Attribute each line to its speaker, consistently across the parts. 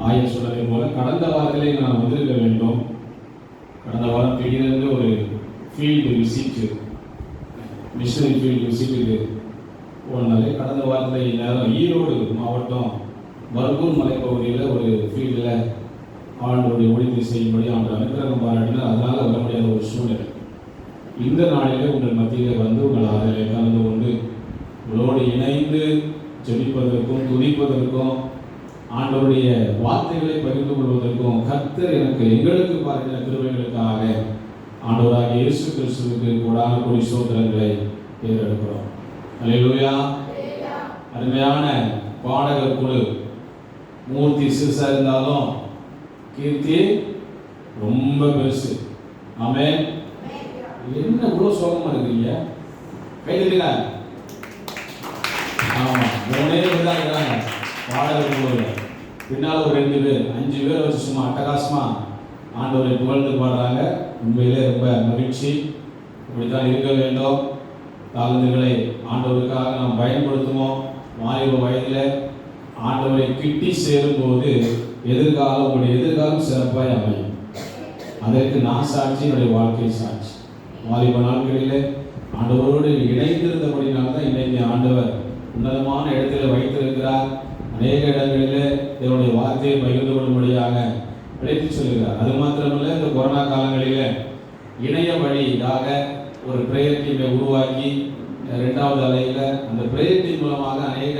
Speaker 1: ஆயர் சொன்னதை போல கடந்த வாரத்திலே நான் வந்திருக்க வேண்டும். கடந்த வாரம் திடீரென்று ஒரு ஃபீல்டு விசிட், மிஷனரி ஃபீல்டு விசிட்டுக்கு போனாலே கடந்த வாரத்தில் நேரம் ஈரோடு மாவட்டம் பர்கூர் மலைப்பகுதியில் ஒரு ஃபீல்டில் ஆண்டோடைய ஒளிந்து செய்யும்படி ஆண்டு அனுக்கிரகம் பாராட்டினார். அதனால் வர முடியாத ஒரு சூழ்நிலை. இந்த நாளிலே உங்கள் மத்தியிலே வந்து உங்கள் அதிலே கலந்து கொண்டு உங்களோடு இணைந்து ஜெபிப்பதற்கும் துதிப்பதற்கும் ஆண்டவருடைய வார்த்தைகளை பகிர்ந்து கொள்வதற்கும் கர்த்தர் எங்களுக்கு பாராட்டின கிருபைகளுக்காக ஆண்டவராகிய இயேசு கிறிஸ்துவுக்கு கோடான கோடி ஸ்தோத்திரங்களை ஏறெடுக்கிறோம். அல்லேலூயா. அருமையான பாடகர் குழு. மூர்த்தி சிறுசா இருந்தாலும் கீர்த்தி ரொம்ப பெருசு. ஆமென். என்ன இவ்வளோ சோகமா இருக்கிறீங்க? கைதுங்க. ஆமா, மூணே பேர் தான் இருக்கிறாங்க பாடகர் குழுவில். பின்னால் ஒரு 2 பேர் 5 பேர் வச்சு சும்மா அட்டகாசமா ஆண்டவரை புகழ்ந்து பாடுறாங்க. உண்மையிலே ரொம்ப மகிழ்ச்சி. இப்படித்தான் இருக்க வேண்டும். தாழ்ந்துகளை ஆண்டவருக்காக நாம் பயன்படுத்துவோம். வாலிப வயதில் ஆண்டவரை கிட்டி சேரும்போது உங்களுடைய எதிர்காலம் சிறப்பாக அமையும். அதற்கு நான் சாட்சி, என்னுடைய வாழ்க்கை சாட்சி. வாலிப நாட்களிலே ஆண்டவரோடு இணைந்திருந்தபடினால தான் இன்றைக்கு ஆண்டவர் உன்னதமான இடத்துல வைத்திருக்கிறார். அநேக இடங்களிலே என்னுடைய வார்த்தையை பகிர்ந்து கொள்ளும்படியாக அழைத்து சொல்கிறார். அது மாத்திரமல்ல, இந்த கொரோனா காலங்களில் இணைய வழியாக ஒரு பிரேயர் டீமை உருவாக்கி 2வது அலையில் அந்த பிரேயர் டீம் மூலமாக அநேக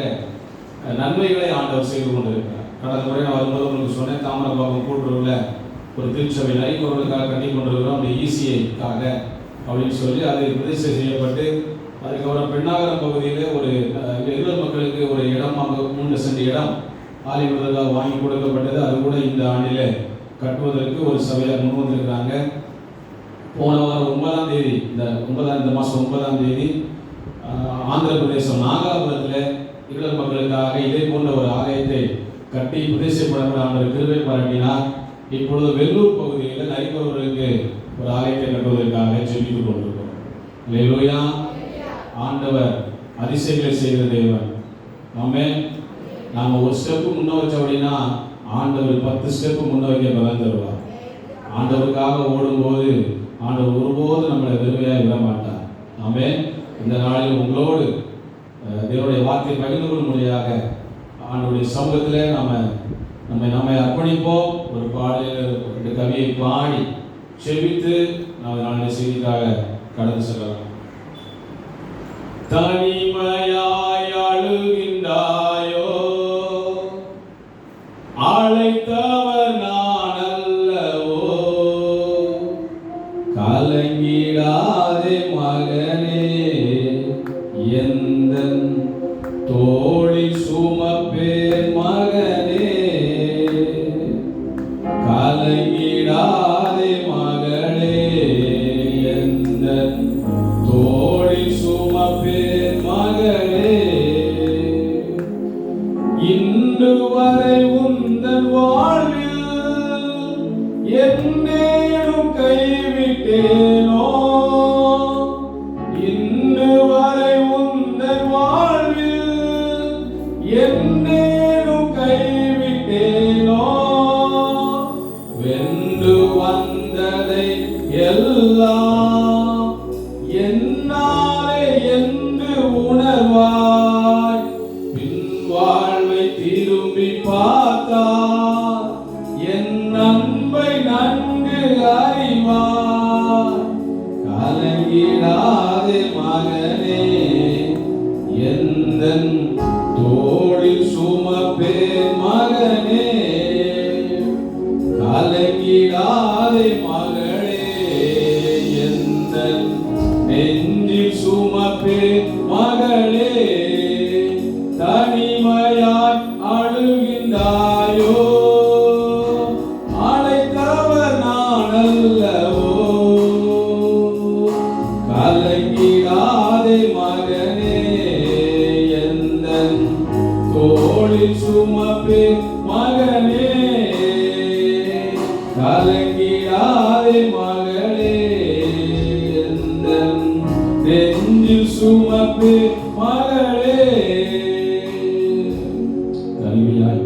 Speaker 1: நன்மைகளை ஆண்டவர் செய்து கொண்டிருக்கிறார். கடந்த முறை நான் வரும்போது உங்களுக்கு சொன்னேன், தாமரபாபம் கூட்டுறவில் ஒரு திருச்சபை நரிக்குறவர்களுக்காக கட்டி கொண்டிருக்கிறோம். அந்த ஈசிஐக்காக அப்படின்னு சொல்லி அது பிரதிஷ்டை செய்யப்பட்டு அதுக்கப்புறம் பெண்ணாகரம் பகுதியில் ஒரு எங்கள் மக்களுக்கு ஒரு இடம், அங்கே 3 சென்ட் இடம் ஆலிவதற்காக வாங்கி கொடுக்கப்பட்டது. அது கூட இந்த ஆண்டில் கட்டுவதற்கு ஒரு சபையார் முன் வந்திருக்கிறாங்க. போன வாரம் 9ஆம் தேதி, இந்த மாதம் 9ஆம் தேதி ஆந்திர பிரதேசம் நாகாபுரத்தில் இருளர் மக்களுக்காக இதே போன்ற ஒரு ஆலயத்தை கட்டி பிரதேசப்பட ஆண்டவர் கிருபை பாராட்டினார். இப்பொழுது வெள்ளூர் பகுதியில் நரிக்குறவர்களுக்கு ஒரு ஆலயத்தை கட்டுவதற்காக ஜெபித்துக் கொண்டிருக்கிறோம். அல்லேலூயா. ஆண்டவர் அதிசயங்களை செய்கிற தேவன். ஆமென். நாம் ஒரு ஸ்டெப்பு முன்ன வச்சோம் அப்படின்னா ஆண்டவர் 10 ஸ்டெப்பு முன்ன வைக்க பலன் தருவார். ஆண்டவருக்காக ஓடும்போது ஆண்டவர் ஒருபோது நம்மளை வெறுமையாக விட மாட்டார். ஆமென். இந்த நாளில் உங்களோடு தேவனுடைய வார்த்தை பகிர்ந்து கொள்ளும்படியாக ஆண்டவருடைய சமூகத்தில் நம்மை அர்ப்பணிப்போம். ஒரு பாடலில் 2 கவியை பாடி செபித்து நாம் நாளைய செய்திக்காக கடந்து செல்லலாம். தனிமையாய் அழுகின்றாயோ, அழைத்தவர் நான் அல்லவோ, கலங்கிடாதே மகனே, எந்தன் தோளில் சுமப்பேன் மகனே, கலங்கிடாதே மகளே, எந்தன் தோளில் சுமப்பேன் மகளே, இன்று வரை உந்தன் வாழ்வில் என்னேனும் கைவிட்டேனோ, இன்று வரை உந்தன் வாழ்வில் என்னேனும் கைவிட்டேனோ, வென்று வந்ததை எல்லாம் என்னாலே என்று உணர்வாய், பின் வாழ்வை திரும்பி பார்த்தார் என் அன்பை நன்கு அறிவார், கலங்கிடாதே மகனே, எந்தன் தோளில் சுமப்பேன் மகனே, கலங்கிடாதே மகளே, எந்தன் நெஞ்சில் சுமப்பேன் மகளே, தனிமையாய் அழுகின்றாயோ, அழைத்தவர் நான் அல்லவோ, கலங்கிடாதே மகனே, எந்தன் தோளில் சுமப்பேன் மகனே, கலங்கிடாதே மகளே, எந்தன் நெஞ்சில் சுமப்பேன் மகளே. தனிமையாய்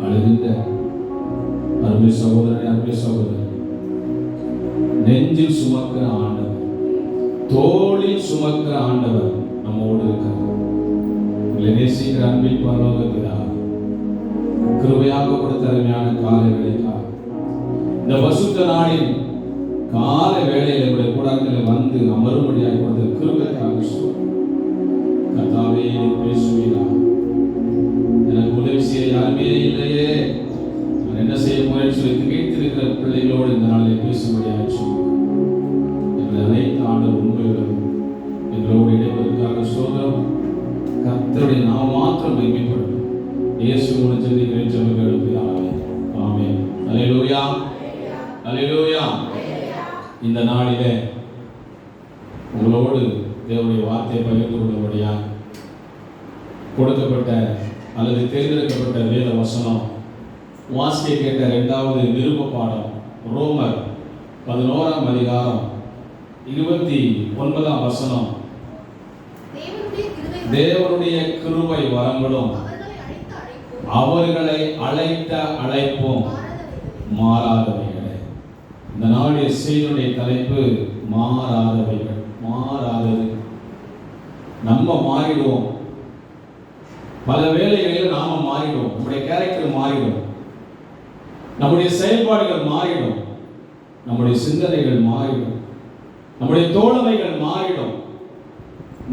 Speaker 1: அழுகின்ற சகோதரனே, அன்புள்ள சகோதரன், நெஞ்சில் சுமக்கிற ஆண்டவர், தோளில் சுமக்கிற ஆண்டவர் நம்மோடு இருக்கிறார். உங்களை நேசிக்கிற அன்பின் பரலோக பிதா, கிருபையாக கொடுத்த அருமையான காலை வேளைக்காக, இந்த பசுத்த நாளின் காலை வேளையில் என்னுடைய கூடாரத்தில் வந்து அமரும்படியாக கொடுத்த கிருபைக்காக கர்த்தாவே பேசுவீரா, எனக்கு உதவி செய்ய யாருமே இல்லையே, நான் என்ன செய்ய போறேன்னு சொல்லி திகைத்திருக்கிற பிள்ளைகளோடு இந்த நாளில் பேசும்படியாக எங்களை அனைத்து ஆண்டவர் உண்மைகளும் எங்களோடு இடைவதற்காக சோதரம். கர்த்தருடைய நாம மாத்திரம் மகிமைப்படும். இயேசு மூலம் ஜெபிக்கிறேன், ஜெபங்களுக்கு ஆமென். அல்லேலூயா, அல்லேலூயா. இந்த நாளிலே உங்களோடு தேவனுடைய வார்த்தையை பகிர்ந்து கொள்ளும்படியாக கொடுக்கப்பட்ட அல்லது தேர்ந்தெடுக்கப்பட்ட வேத வசனம் வாசிக்க கேட்ட 2வது நிருப பாடம் ரோமர் 11ஆம் அதிகாரம் 29ஆம் வசனம். தேவனுடைய கிருபை வரங்களும் அவர்களை அழைத்த அழைப்பும் மாறாதவைகளே. இந்த நாளுடைய செய்தியுடைய தலைப்பு மாறாதவைகள். மாறாதது. நம்ம மாறிடுவோம், பல வேளைகளில் நாம மாறிடுவோம், நம்முடைய கேரக்டர் மாறிடும், நம்முடைய செயல்பாடுகள் மாறிடும், நம்முடைய சிந்தனைகள் மாறிடும், நம்முடைய தோழமைகள் மாறிடும்,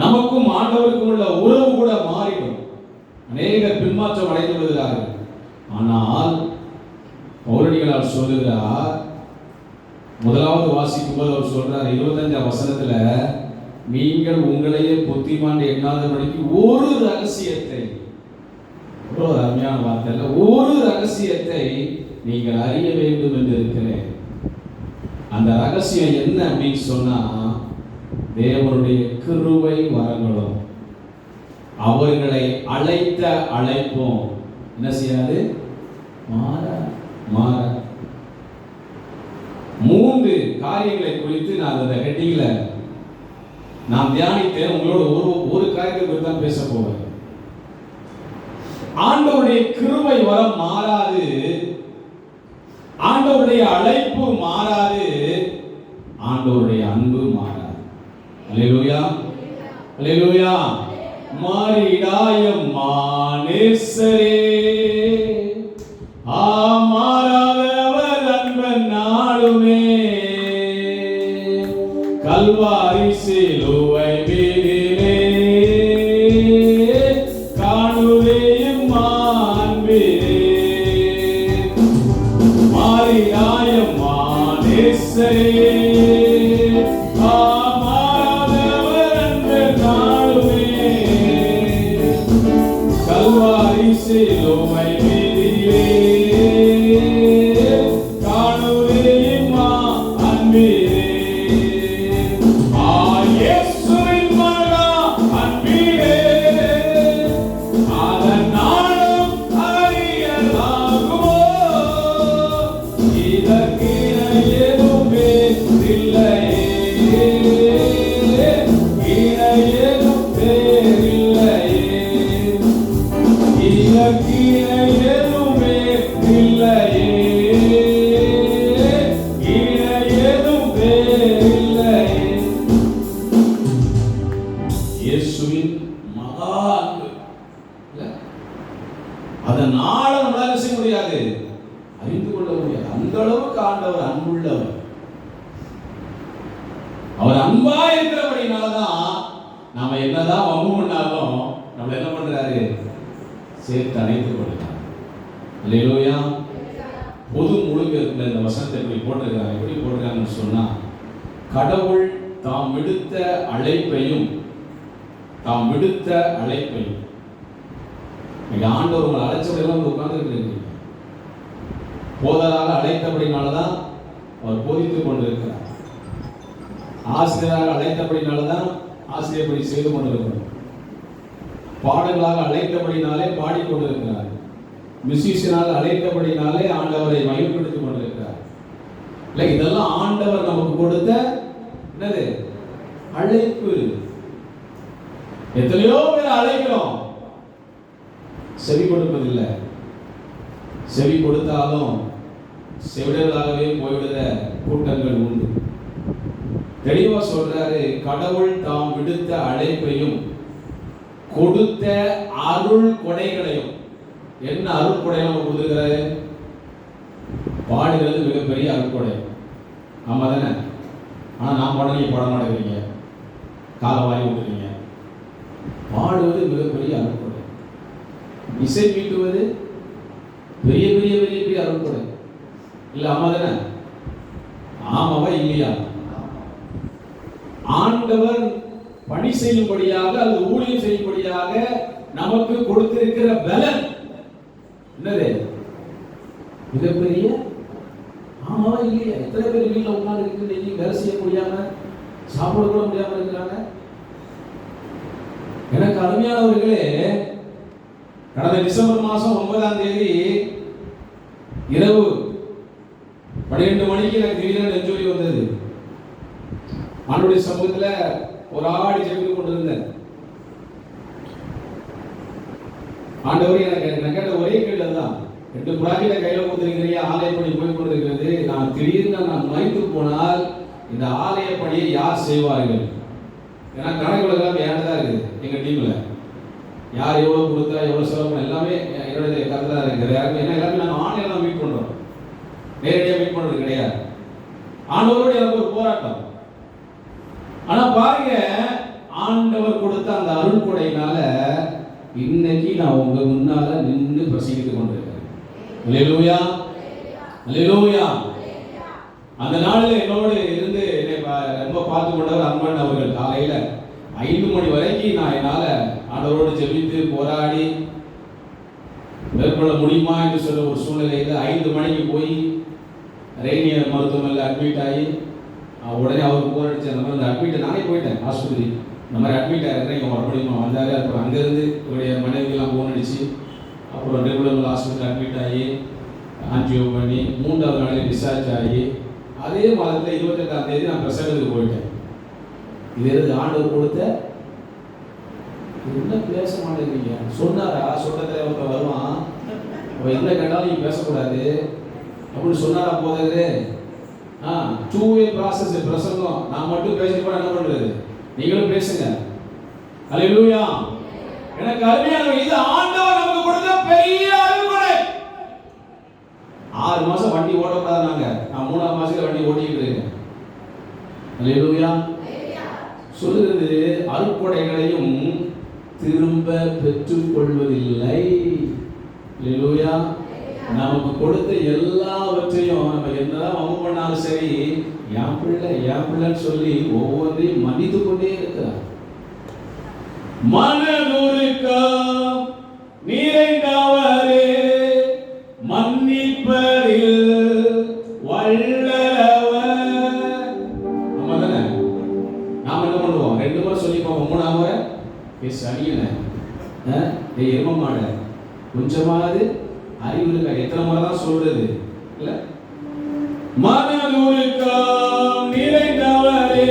Speaker 1: நமக்கும் ஆண்டவருக்கும் உள்ள உறவு கூட மாறிடும். அநேகர் பின்மாற்றம் அடைந்து விடுகிறார்கள். ஆனால் பவுலடிகளார் சொல்லுகிறார், முதலாவது வாசிக்கும் போது அவர் சொல்றார் 25ஆம் வசனத்துல, நீங்கள் உங்களையே புத்திமான் எண்ணாதபடிக்கு ஒரு ரகசியத்தை, ஒரு அருமையான வார்த்தை, ஒரு ரகசியத்தை நீங்கள் அறிய வேண்டும் என்று இருக்கிறேன். அந்த ரகசியம் என்ன அப்படின்னு சொன்னா, தேவனுடைய கிருபை வரங்களும் அவர்களை அழைத்த அழைப்பும் என்ன செய்யாது, மாற மாற. 3 காரியங்களை குறித்து நான் அந்த ஹெட்டிங்ல நான் தியானித்தேன். உங்களோட ஒரு காரியத்தை குறித்து தான் பேச போவேன். ஆண்டவருடைய கிருபை வரம் மாறாது, ஆண்டவருடைய அழைப்பு மாறாது, ஆண்டவருடைய அன்பு மாறாது. அல்லேலூயா, அல்லேலூயா. மாறிடாயம் மானேசரே, மாறாதவர் அன்பன் நாளுமே, கல்வாரி சிலுவை மீதிலே காணுவேயும் அன்பிலே. மாறிடாயம் மானேசரே, சிலுவை மீதிலே காணுவேயும் அன்பிலே. இயேசுவின் மகா அன்பிலே அதனாலும் அறியலாகுமோ, இதற்கு எதுவுமே இல்லையே, இணையதும் பேரில்லையே, எதுவுமே இல்லையே, எதுவும் இல்லையே. இயேசுவின் மகா அன்பு, அதனால நம்மளால செய்ய முடியாது, அறிந்து கொள்ள முடியாது. அந்த அளவுக்கு ஆண்டவர் அன்புள்ளவர். அவர் அன்பா இருக்கிறபடினால்தான் நாம என்னதான் வம்பு பண்ணாலும் நம்மள என்ன பண்றாரு, சேர்த்து அணைத்துக் கொள்கிறார். அல்லேலூயா. பொது மொழிபெயர்ப்புல இந்த வசனத்தை எப்படி போட்டிருக்காங்க, எப்படி போட்டிருக்காங்கன்னு சொன்னா, கடவுள் தாம் விடுத்த அழைப்பையும் ஆண்டவர் உங்களை அழைச்சபடியெல்லாம் உட்கார்ந்து இருக்கிறீங்க. போதராக அழைத்தபடினாலதான் அவர் போதித்துக் கொண்டிருக்கிறார். ஆசிரியராக அழைத்தபடினாலதான் ஆசிரியர் பணி செய்து கொண்டிருக்கிறார். பாடல்களாக அழைத்தபடினாலே பாடிக்கொண்டிருக்கிறார். மியூசிஷியனாக அழைத்தபடினாலே ஆண்டவரை மகிமைப்படுத்திக் கொண்டிருக்கிறார். இல்லை, இதெல்லாம் ஆண்டவர் நமக்கு கொடுத்த என்னது, அழைப்பு. எத்தனையோ பேர் அழைக்கிறோம், செவி கொடுப்பதில்லை. செவி கொடுத்தாலும் செவிடர்களாகவே போய்விடுற கூட்டங்கள் உண்டு. தெளிவா சொல்றாரு, கடவுள் தாம் விடுத்த அழைப்பையும் கொடுத்த அருள் கொடைகளையும். என்ன அருள் கொடை நம்ம கொடுத்துருக்கிறாரு? பாடுகிறது மிகப்பெரிய அருள் கொடை. ஆமா தானே? ஆனா நான் பாட, நீங்க பாட மாட்டேங்கிறீங்க, காலை வாரி விட்டுறீங்க. பாடுவது மிகப்பெரிய அருள் கொடை. இசை மீட்டுவது பெரிய பெரிய பெரிய பெரிய அருள் கொடை இல்ல? ஆமா தானே? ஆமாவா இல்லையா? ஆண்டவர் பணி செய்யும்படியாக அல்லது ஊழியம் செய்யும்படியாக நமக்கு கொடுத்திருக்கிற பலன் என்னது? மிகப்பெரிய. ஆமாவா இல்லையா? எத்தனை பேர் வீட்டில் உட்கார்ந்து இருக்கு, வேலை செய்ய முடியாம, சாப்பிட கூட முடியாம இருக்கிறாங்க. எனக்கு அருமையானவர்களே, கடந்த டிசம்பர் மாதம் 9ஆம் தேதி இரவு 12 மணிக்கு எனக்கு திடீரென நெஞ்சுவலி வந்தது. ஆண்டவருடைய சமூகத்தில் ஒரு ஆடி ஜெபித்து கொண்டிருந்தேன். ஆண்டவர் எனக்கு கேட்ட ஒரே கேள்வி தான், 2 புறாக்கிட்ட கையில் கொடுத்துருக்கிறீங்க, ஆலய பணி போய் கொண்டிருக்கிறது. நான் திடீர்னு நான் மறித்து போனால் இந்த ஆலய பணியை யார் செய்வார்கள்? ஏன்னா கணக்குலாம் ஏன்டா தான் இருக்குது. எங்கள் டீமில் யார் எவ்வளோ கொடுத்தா எவ்வளோ செலவு பண்ண எல்லாமே என்னுடைய கருத்து தான் இருக்குது. ஏன்னா எல்லாமே நாங்கள் ஆன்லைனில் தான் மீட் பண்ணுறோம், நேரடியாக மீட் பண்ணுறது கிடையாது. ஆண்டவரோடு எனக்கு ஒரு போராட்டம். ஆனா பாருங்க, ஆண்டவர் கொடுத்த அந்த அருள் கொடையினால இன்னைக்கு நான் உங்க முன்னால நின்று பிரசங்கித்துக் கொண்டிருக்கிறேன். அல்லேலூயா, அல்லேலூயா. அந்த நாளில் என்னோடு இருந்து ரொம்ப பார்த்து கொண்டவர் அன்பான் அவர்கள். காலையில 5 மணி வரைக்கும் நான் என்னால ஆண்டவரோடு ஜெபித்து போராடி மேற்கொள்ள முடியுமா என்று சொல்ல ஒரு சூழ்நிலையில் 5 மணிக்கு போய் ரெய்னியர் மருத்துவமனையில் அட்மிட் ஆகி உடனே அவருக்கு போர் அடிச்சு அந்த மாதிரி அந்த அட்மிட்டை நானே போயிட்டேன் ஆஸ்பத்திரி. இந்த மாதிரி அட்மிட் ஆகிறேன், இங்கே மறுபடியும் வந்தார். அப்புறம் அங்கேருந்து என்னுடைய மனைவிக்கெல்லாம் போன் அடிச்சு அப்புறம் ரெகுலர் ஹாஸ்பிட்டல் அட்மிட் ஆகி ஆன்ஜியோ பண்ணி 3வது நாளில் டிஸ்சார்ஜ் ஆகி அதே மாதத்தில் 28ஆம் தேதி நான் பிரசங்கத்துக்கு போயிட்டேன். இது எது? ஆண்டவர் கொடுத்த. என்ன பேச மாட்டேங்கிறீங்க? சொன்னாரா? சொன்னதில் ஒருத்தர் வருவான், அவன் என்ன கேட்டாலும் நீ பேசக்கூடாது அப்படின்னு சொன்னாரா போதே? 2-way process பிரசங்கம். நான் மட்டும் பேசிட்டு போனா என்ன பண்றது? நீங்களும் பேசுங்க. அல்லேலூயா. எனக்கு அருமையான இது ஆண்டவர் நமக்கு கொடுத்த பெரிய அருள்கொடை. 6 மாசம் வண்டி ஓடக்கூடாது நாங்க. நான் 3ஆம் மாசத்துல வண்டி ஓட்டிட்டு இருக்கேன். அல்லேலூயா. சொல்லுறது அருள்கொடைகளையும் திரும்ப பெற்றுக் கொள்வதில்லை. அல்லேலூயா. நமக்கு கொடுத்த எல்லாவற்றையும் நம்ம என்னதான் அவங்க பண்ணாலும் சரி, என் பிள்ளைன்னு சொல்லி ஒவ்வொன்றையும் மன்னித்து கொண்டே இருக்கிறார். மனதுருக்கம் நிறைந்தவரே மன்னிப்பதில் வல்லவர். ஆமா தானே? நாம என்ன பண்ணுவோம்? 2 முறை சொல்லி பார்ப்போம், 3ஆம் முறை சனியன எருமமாட கொஞ்சமாவது அறிவு இருக்கா? எத்தனை முறை தான் சொல்றது இல்ல? மனதுருக்கம் நிறைந்தவரே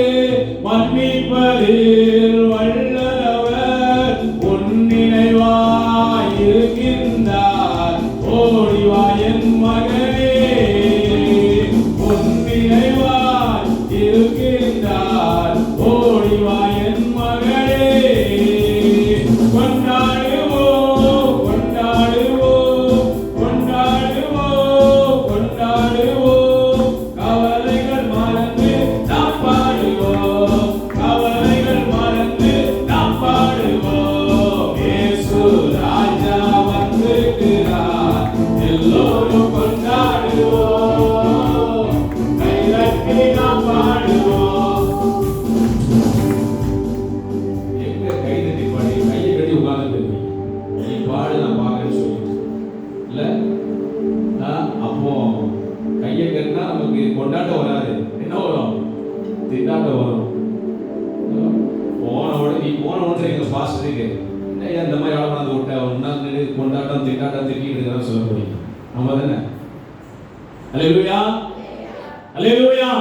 Speaker 1: மன்னிப்பதில் வல்லவர் உன் நினைவாய் இருக்கின்றார். ஓடிவா என் மகனே, உன் நினைவாய் இருக்கின்றார். ஓடிவா என் மகனே. கொண்டாடுவோம், கொண்டாடுவோம், கொண்டாடுவோம், கொண்டாடுவோம். கவலைகள் மறந்து நாம் பாடுவோம், கவலைகள் மறந்து நாம் பாடுவோம். இயேசு ராஜா வந்திருக்கிறார், எல்லோரும் கொண்டாடுவோம், கைதட்டி நாம் பாடுவோம். எங்க கைதட்டி பாடி கையை கட்டி உட்கார்ந்து நீ பாடு நான் பார்க்கறேன்னு சொல்லிட்டு இல்ல? அப்போ கையை கட்டினா நமக்கு கொண்டாட்டம் வராது. என்ன வரும்? திண்டாட்டம் வரும். நீ போன உடனே எங்க பாஸ்டருக்கு என்ன இந்த மாதிரி ஆளை விட்ட ஒன்னா கொண்டாட்டம் திண்டாட்டம் திட்டிட்டு இருக்கிறான்னு சொல்ல முடியும். நம்ம தானே? அல்லேலூயா, அல்லேலூயா.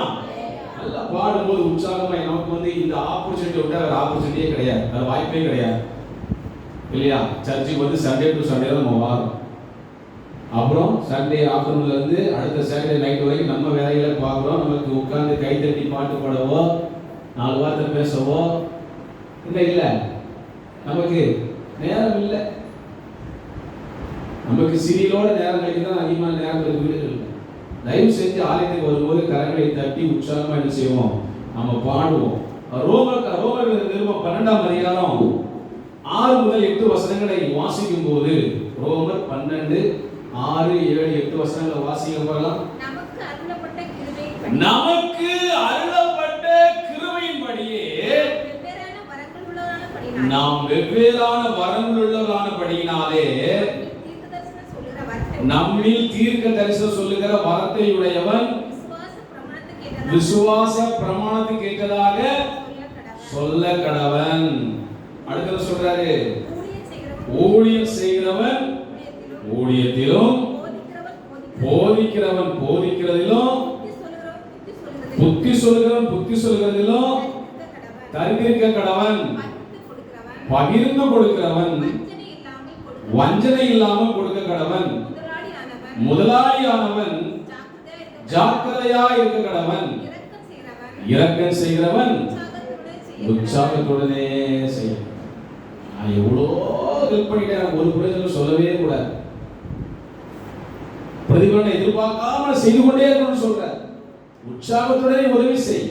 Speaker 1: நல்லா பாடும்போது உற்சாகமாய் நமக்கு இந்த ஆப்பர்ச்சுனிட்டி விட்டா வேற ஆப்பர்ச்சுனிட்டியே கிடையாது, வேற வாய்ப்பே கிடையாது இல்லையா? சர்ச்சுக்கு சண்டே டு சண்டே தான் நம்ம வாரோம். அப்புறம் சண்டே ஆஃப்டர்நூன்ல இருந்து அடுத்த சாட்டர்டே நைட் வரைக்கும் நம்ம வேலைகளை பார்க்குறோம். நமக்கு உட்கார்ந்து கைத்தட்டி பாட்டு பாடவோ 4 வார்த்தை பேசவோ இல்லை, நமக்கு நேரம் இல்லை. நமக்கு சீரியலோட நேரம் கழிக்க தான் அதிகமான நேரத்தில் வீடுகள். தயவு செஞ்சு ஆலயத்துக்கு வரும்போது கரங்களை தட்டி உற்சாகமாக என்ன செய்வோம், நம்ம பாடுவோம். ரோமர் நிருபம் 12ஆம் அதிகாரம் 6 முதல் 8 வசனங்களை வாசிக்கும் போது, ரோமர் 12 6 7 8 வசனங்களை வாசிக்க போகலாம். நமக்கு அருளப்பட்ட கிருபையின்படியே நாம் வெவ்வேறான வரங்கள் உள்ளவர்களானபடியினாலே நம்மில் தீர்க்க தரிசனம் சொல்லுகிற வரத்தை உடையவன் விசுவாச பிரமாணத்துக்கு ஏற்றதாக சொல்ல கடவன். அடுத்து சொல்றாரு, ஊழியம் செய்கிறவன் ஊழியத்திலும் போதிக்கிறவன் போதிக்கிறதிலும் புத்தி சொல்கிறவன் புத்தி சொல்கிறதிலும் தரித்திருக்க கடவன். பகிர்ந்து கொடுக்கிறவன் வஞ்சனை இல்லாமல் கொடுக்க கடவன். முதலாளியானவன் ஜாக்கிரதையா இருக்க கடவன். இரக்கம் செய்கிறவன் உற்சாகத்துடனே செய்ய. நான் எவ்வளோ ஹெல்ப் பண்ணிட்டேன், ஒரு பிரயோஜனம் சொல்லவே கூடாது. பிரதிபலனை எதிர்பார்க்காம செய்து கொண்டே இருக்கணும்னு சொல்ற. உற்சாகத்துடனே உதவி செய்.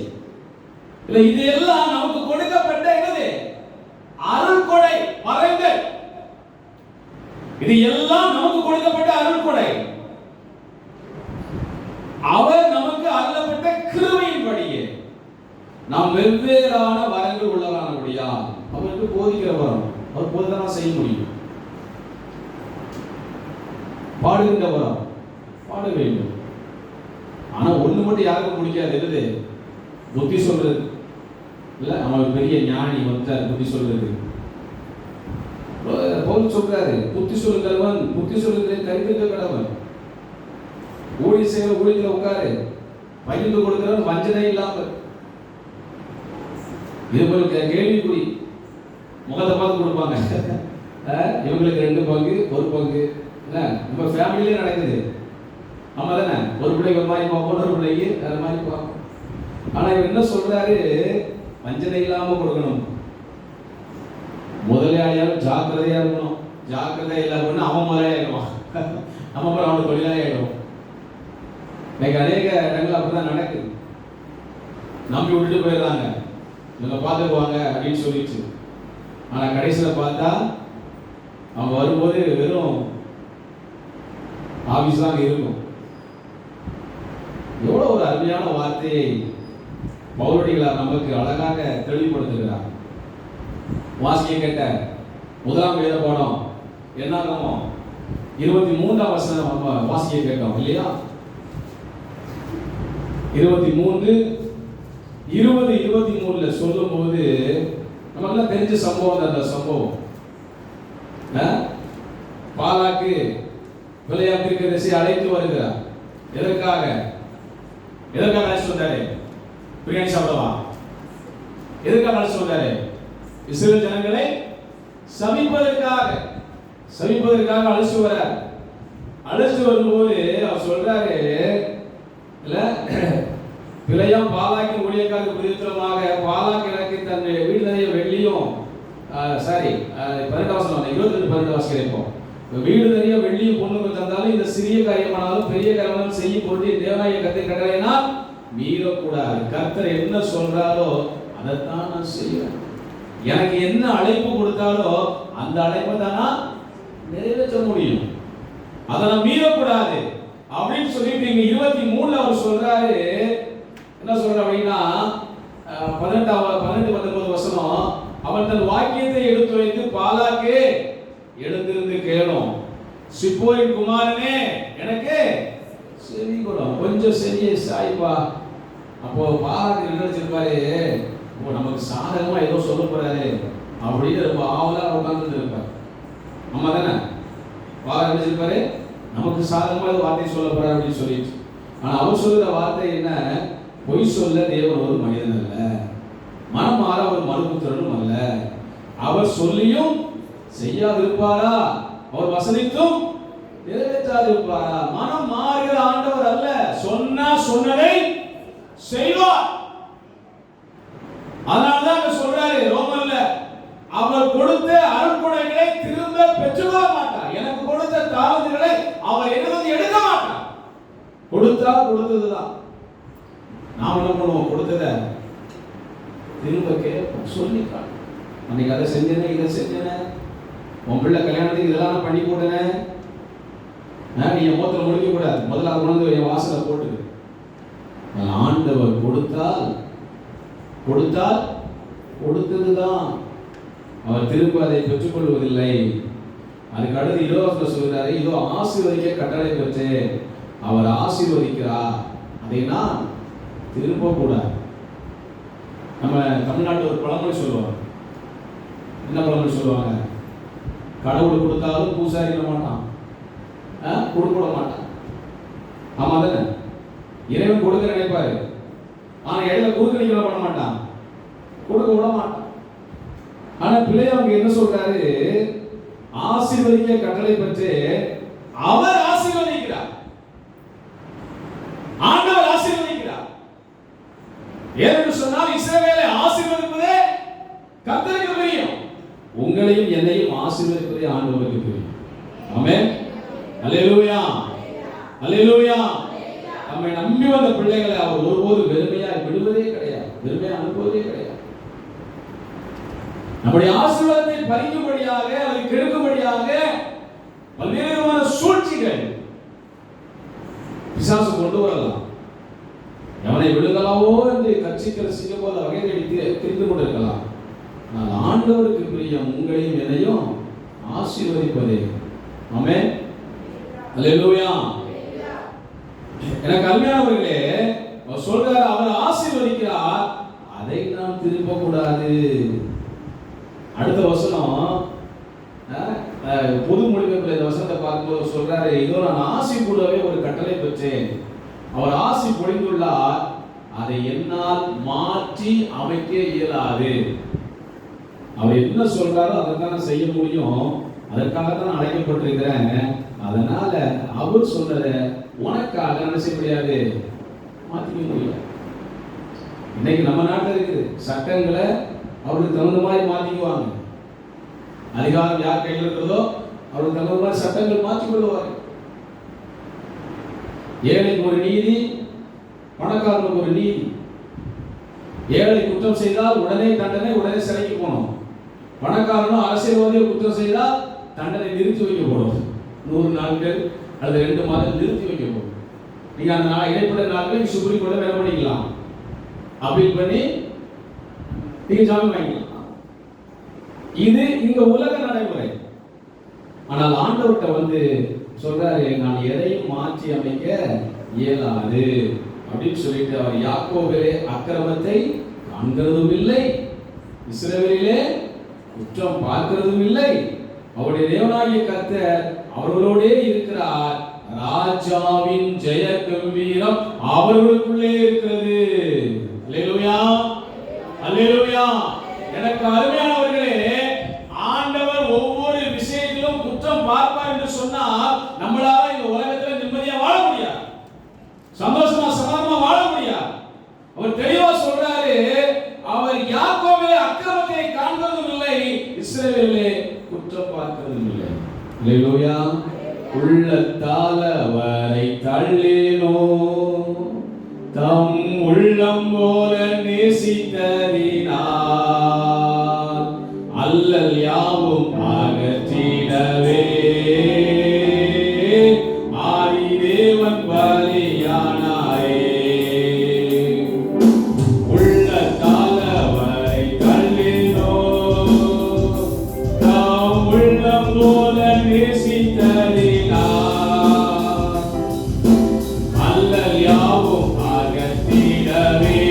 Speaker 1: இல்லை, இது எல்லாம் நமக்கு கொடுக்கப்பட்ட என்னது, அருள்கொடை மறைந்தல். இது எல்லாம் நமக்கு கொடுக்கப்பட்ட அருள்கொடை. அவர் நமக்கு அருளப்பட்ட கிருபையின்படியே நாம் வெவ்வேறான வரங்கள் உள்ளவரானபடியா அவருக்கு போதிக்கிற வரம். அவர் போதனா செய்ய முடியும். பாடுகின்ற வரம் பாட வேண்டும். ஆனா ஒண்ணு மட்டும் யாருக்கும் முடிக்காது, எது புத்தி சொல்றது. இல்ல, அவன் பெரிய ஞானி வந்தார் புத்தி சொல்றது. பவுல் சொல்றாரு, புத்தி சொல்லுகிறவன் புத்தி சொல்லுகிறதை கைவிட்டு கடவன். ஊழி செய்கிற ஊழியத்தில் உட்காரு, பகிர்ந்து கொடுக்கிறவன் வஞ்சனை இல்லாமல். இவங்களுக்கு கேள்விக்குறி முகத்தை பார்த்து கொடுப்பாங்க. இவங்களுக்கு 2 பங்கு 1 பங்கு. என்ன நம்ம ஃபேமிலியிலே நடக்குது. ஆமா தானே, ஒரு பிள்ளைக்கு ஒரு மாதிரி பார்ப்போம், ஒரு பிள்ளைக்கு வேற மாதிரி பார்ப்போம். ஆனா இவர் என்ன சொல்றாரு, வஞ்சனை இல்லாம கொடுக்கணும். முதலாளியாலும் ஜாக்கிரதையா இருக்கணும். ஜாக்கிரதையா இல்லாம அவன் முதலாளியாயிடுவான், நம்ம அப்புறம் அவனுக்கு தொழிலாளி ஆயிடுவோம். இன்னைக்கு அநேக இடங்கள் அப்படிதான் நடக்குது. நம்பி விட்டுட்டு போயிடுறாங்க, இவங்க பார்த்துக்குவாங்க அப்படின்னு சொல்லிட்டு. ஆனா கடைசியில் பார்த்தா அவங்க வரும்போது வெறும் ஆபீஸ் தான் இருக்கும். எவ்வளவு ஒரு அருமையான வார்த்தையை பவுலடிகளார் நமக்கு அழகாக தெளிவுபடுத்துகிறார். வாசிக்க கேட்ட 1ஆம் வேத பாடம் என்னாகும் 23ஆம் வசனம் நம்ம வாசிக்க கேட்டோம் இல்லையா? 23 20 23ல சொல்லும் போது நமக்கு தெரிஞ்ச சம்பவம். அந்த சம்பவம் பாலாக்கு விளையாட்டிற்கு திசை அழைத்து வருகிறார். எதற்காக அழைச்சு வந்தாரு? பிரியாணி சாப்பிடவா? எதற்காக அழைச்சு வந்தாரு? இஸ்ரவேல் ஜனங்களை சபிப்பதற்காக அழைச்சு வர. அழைச்சு வரும்போது அவர் சொல்றாரு, இல்ல பிழையம் பாலாக்கின் ஊழியக்காரருக்கு பிரதித்திரமாக பாலாக்கு எனக்கு தன் வீடு நிறைய வெள்ளியும் 12 வசனம் 22 வாசிக்கிறோம். வீடு நிறைய வெள்ளியும் பொண்ணுக்கு தந்தாலும் இந்த சிறிய காரியமானாலும் பெரிய காரியமானாலும் செய்யும் பொருட்டு தேவனாய கர்த்தர் கட்டளையினால் மீறக்கூடாது. கர்த்தர் என்ன சொல்றாரோ அதைத்தான் நான் செய்வேன். எனக்கு என்ன அழைப்பு கொடுத்தாலோ அந்த அழைப்பை தான் நான் நிறைவேற்ற முடியும். அதை நான் மீறக்கூடாது அப்படின்னு சொல்லிட்டு இங்க 23ல அவர் சொல்றாரு. என்ன சொல்ற அப்படின்னா 18-19 வசனம், அவன் தன் வாக்கியத்தை எடுத்து வைத்து பாலாக்கு எழுந்திருந்து கேளும், சிப்போரின் குமாரனே எனக்கு செவி கொடு, கொஞ்சம் செவியை சாய்ப்பா. அப்போ பாலாக்கு நினைச்சிருப்பாரு, நமக்கு சாதகமா ஏதோ சொல்ல போறாரு அப்படின்னு ரொம்ப ஆவலா உட்கார்ந்து இருப்பார். ஆமா தானே? பாலா நினைச்சிருப்பாரு, நமக்கு சாதகமா ஏதோ வார்த்தை சொல்ல போறாரு அப்படின்னு சொல்லிட்டு. ஆனா அவர் சொல்ற வார்த்தை என்ன? பொய் சொல்ல தேவன் ஒரு மனிதன் அல்ல, மனம் மாற ஒரு மறுபுத்திரனும் அல்ல. அவர் சொல்லியும் செய்யாதிருப்பாரா? அவர் வசனித்தும் நிறைவேற்றாதிருப்பாரா? மனம் மாறுகிற ஆண்டவர் அல்ல, சொன்னதை செய்வார். அதனாலதான் சொல்றாரு ரோமன்ல, அவர் கொடுத்த அருட்கொடைகளை திரும்ப பெற்றுக்கொள்ள மாட்டார். எனக்கு கொடுத்த தாளந்துகளை அவர் என்னது எடுக்க மாட்டார். கொடுத்தா கொடுத்ததுதான். நாம் என்ன பண்ணுவோம்? கொடுத்ததை திரும்ப சொல்லிக்கலாம். அன்னைக்கு அதை செஞ்சேனே, இதை செஞ்சேனே, உன் பிள்ளை கல்யாணத்துக்கு இதெல்லாம் பண்ணி போட்டேனே, நீ என் முகத்தில் முடிக்க கூடாது, முதல்ல அதை கொண்டு என் வாசலை போட்டு. ஆண்டவர் கொடுத்தால் கொடுத்ததுதான். அவர் திரும்ப அதை பெற்றுக்கொள்வதில்லை. அதுக்கு அடுத்து 20 சொல்கிறாரு, இதோ ஆசீர்வதிக்க கட்டளை பெற்று அவர் ஆசீர்வதிக்கிறார், அதை நான் திரும்ப கூடாது. நம்ம தமிழ்நாட்டில் ஒரு பழமொழி சொல்லுவாங்க. என்ன பழமொழி சொல்லுவாங்க? கடவுள் கொடுத்தாலும் பூசாரி மாட்டான், கொடுக்க மாட்டான். ஆமா தானே? இறைவன் கொடுக்க நினைப்பாரு, ஆனா இடையில கொடுக்க நீங்க பண்ண மாட்டான், கொடுக்க விட மாட்டான். ஆனா பிள்ளை அவங்க என்ன சொல்றாரு? ஆசீர்வதிக்க கட்டளை பெற்று அவர் ஆசீர்வதிக்கிறார், ஆண்டவர் ஆசீர்வதிக்கிறார். ஏனென்று சொன்னால் இஸ்ரவேலை ஆசீர்வதிப்பதே கர்த்தருக்கு பிரியம், உங்களையும் என்னையும் ஆசீர்வதிப்பதே ஆண்டவருக்கு பிரியம். ஆமென், அல்லேலூயா, அல்லேலூயா. நம்மை நம்பி வந்த பிள்ளைகளை அவர் ஒருபோது வெறுமையாக விடுவதே கிடையாது, வெறுமையாக அனுப்புவதே கிடையாது. நம்முடைய ஆசீர்வாதத்தை பறிக்கும்படியாக, அதை கெடுக்கும்படியாக பல்வேறு விதமான சூழ்ச்சிகள் பிசாசு கொண்டு வரலாம். எவனை விழுங்கலாவோ என்று கட்சிக்கிற சிங்கம் போல வகைகளை தெரிந்து கொண்டிருக்கலாம். ஆனால் ஆண்டவருக்கு பிரியம் உங்களையும் என்னையும் ஆசீர்வதிப்பதே. ஆமென், அல்லேலூயா. எனக்கு அருமையானவர்களே, அவர் சொல்றார், அவர் ஆசீர்வதிக்கிறார், அதை நாம் திரும்ப கூடாது. அடுத்த வசனம் பொது மொழிபெயர்ப்பில் இந்த வசனத்தை பார்க்கும்போது சொல்றாரு, இதோ நான் ஆசி கூடவே ஒரு கட்டளை பெற்றேன், அவர் ஆசி பொழிந்துள்ளார், அதை என்னால் மாற்றி அமைக்க இயலாது. அவர் என்ன சொல்றாரோ அதைத்தான் செய்ய முடியும், அதற்காகத்தான் அழைக்கப்பட்டிருக்கிறேன். அதனால அவர் சொன்னதை உனக்காக என்ன செய்ய முடியாது, மாற்றிக்க முடியாது. இன்னைக்கு நம்ம நாட்டில் இருக்குது, சட்டங்களை அவருக்கு தகுந்த மாதிரி மாற்றிக்குவாங்க. அதிகாரம் யார் கையில் இருக்கிறதோ அவருக்கு தகுந்த மாதிரி சட்டங்கள் மாற்றிக் கொள்வார்கள். ஏழைக்கு ஒரு நீதி, பணக்காரனுக்கு ஒரு நீதி. ஏழை குற்றம் செய்தால் உடனே தண்டனை, உடனே சிறைக்கு போகணும். பணக்காரனும் அரசியல்வாதியோ குற்றம் செய்தால் தண்டனை நிறுத்தி வைக்கப்படும். 100 நாட்கள் அல்லது 2 மாதம் நிறுத்தி வைக்கப்படும். நீங்க அந்த இடைப்பட்ட நாட்கள் சுப்ரீம் கோர்ட்ல வேலை பண்ணிக்கலாம், அப்பீல் பண்ணி நீங்க ஜாமீன் வாங்கிக்கலாம். இது இங்க உலக நடைமுறை. ஆனால் ஆண்டவர்கிட்ட சொல்றாரு, நான் எதையும் மாற்றி அமைக்க இயலாது அப்படின்னு சொல்லிட்டு, அவர் யாக்கோபிலே அக்கிரமத்தை காண்கிறதும் இல்லை, இஸ்ரவேலிலே குற்றம் பார்க்கிறதும் இல்லை, அவருடைய தேவனாகிய கர்த்தர் அவர்களோடே இருக்கிறார், ராஜாவின் ஜெய கம்பீரம் அவர்களுக்குள்ளே இருக்கிறது. அல்லேலூயா, அல்லேலூயா. எனக்கு அருமையானவர்களே, ஆண்டவர் ஒவ்வொரு விஷயத்திலும் குற்றம் பார்ப்பார் என்று சொன்னால் நம்மளால இந்த உலகத்தில் நிம்மதியா வாழ முடியாது, சந்தோஷமா சமாதானமா வாழ முடியாது. அவர் தெளிவா சொல்றாரு, அவர் யாக்கோபே அக்கிரமத்தை காண்கிறதும் இல்லை, இஸ்ரவேலிலே குற்றம் பார்க்கிறதும் இல்லை. அல்லேலூயா. உள்ளத்தால் அவரை தள்ளினோ, தம் உள்ளம் போல நேசித்ததினால் அல்லல் யாவும் அகற்றிடவே ஆதி தேவன் பலியானாரே. உள்ளத்தால் அவரை தள்ளினோ, தம் உள்ளம் போல நேசித்ததினால் அல்லல் யாவும் அகற்றிடவே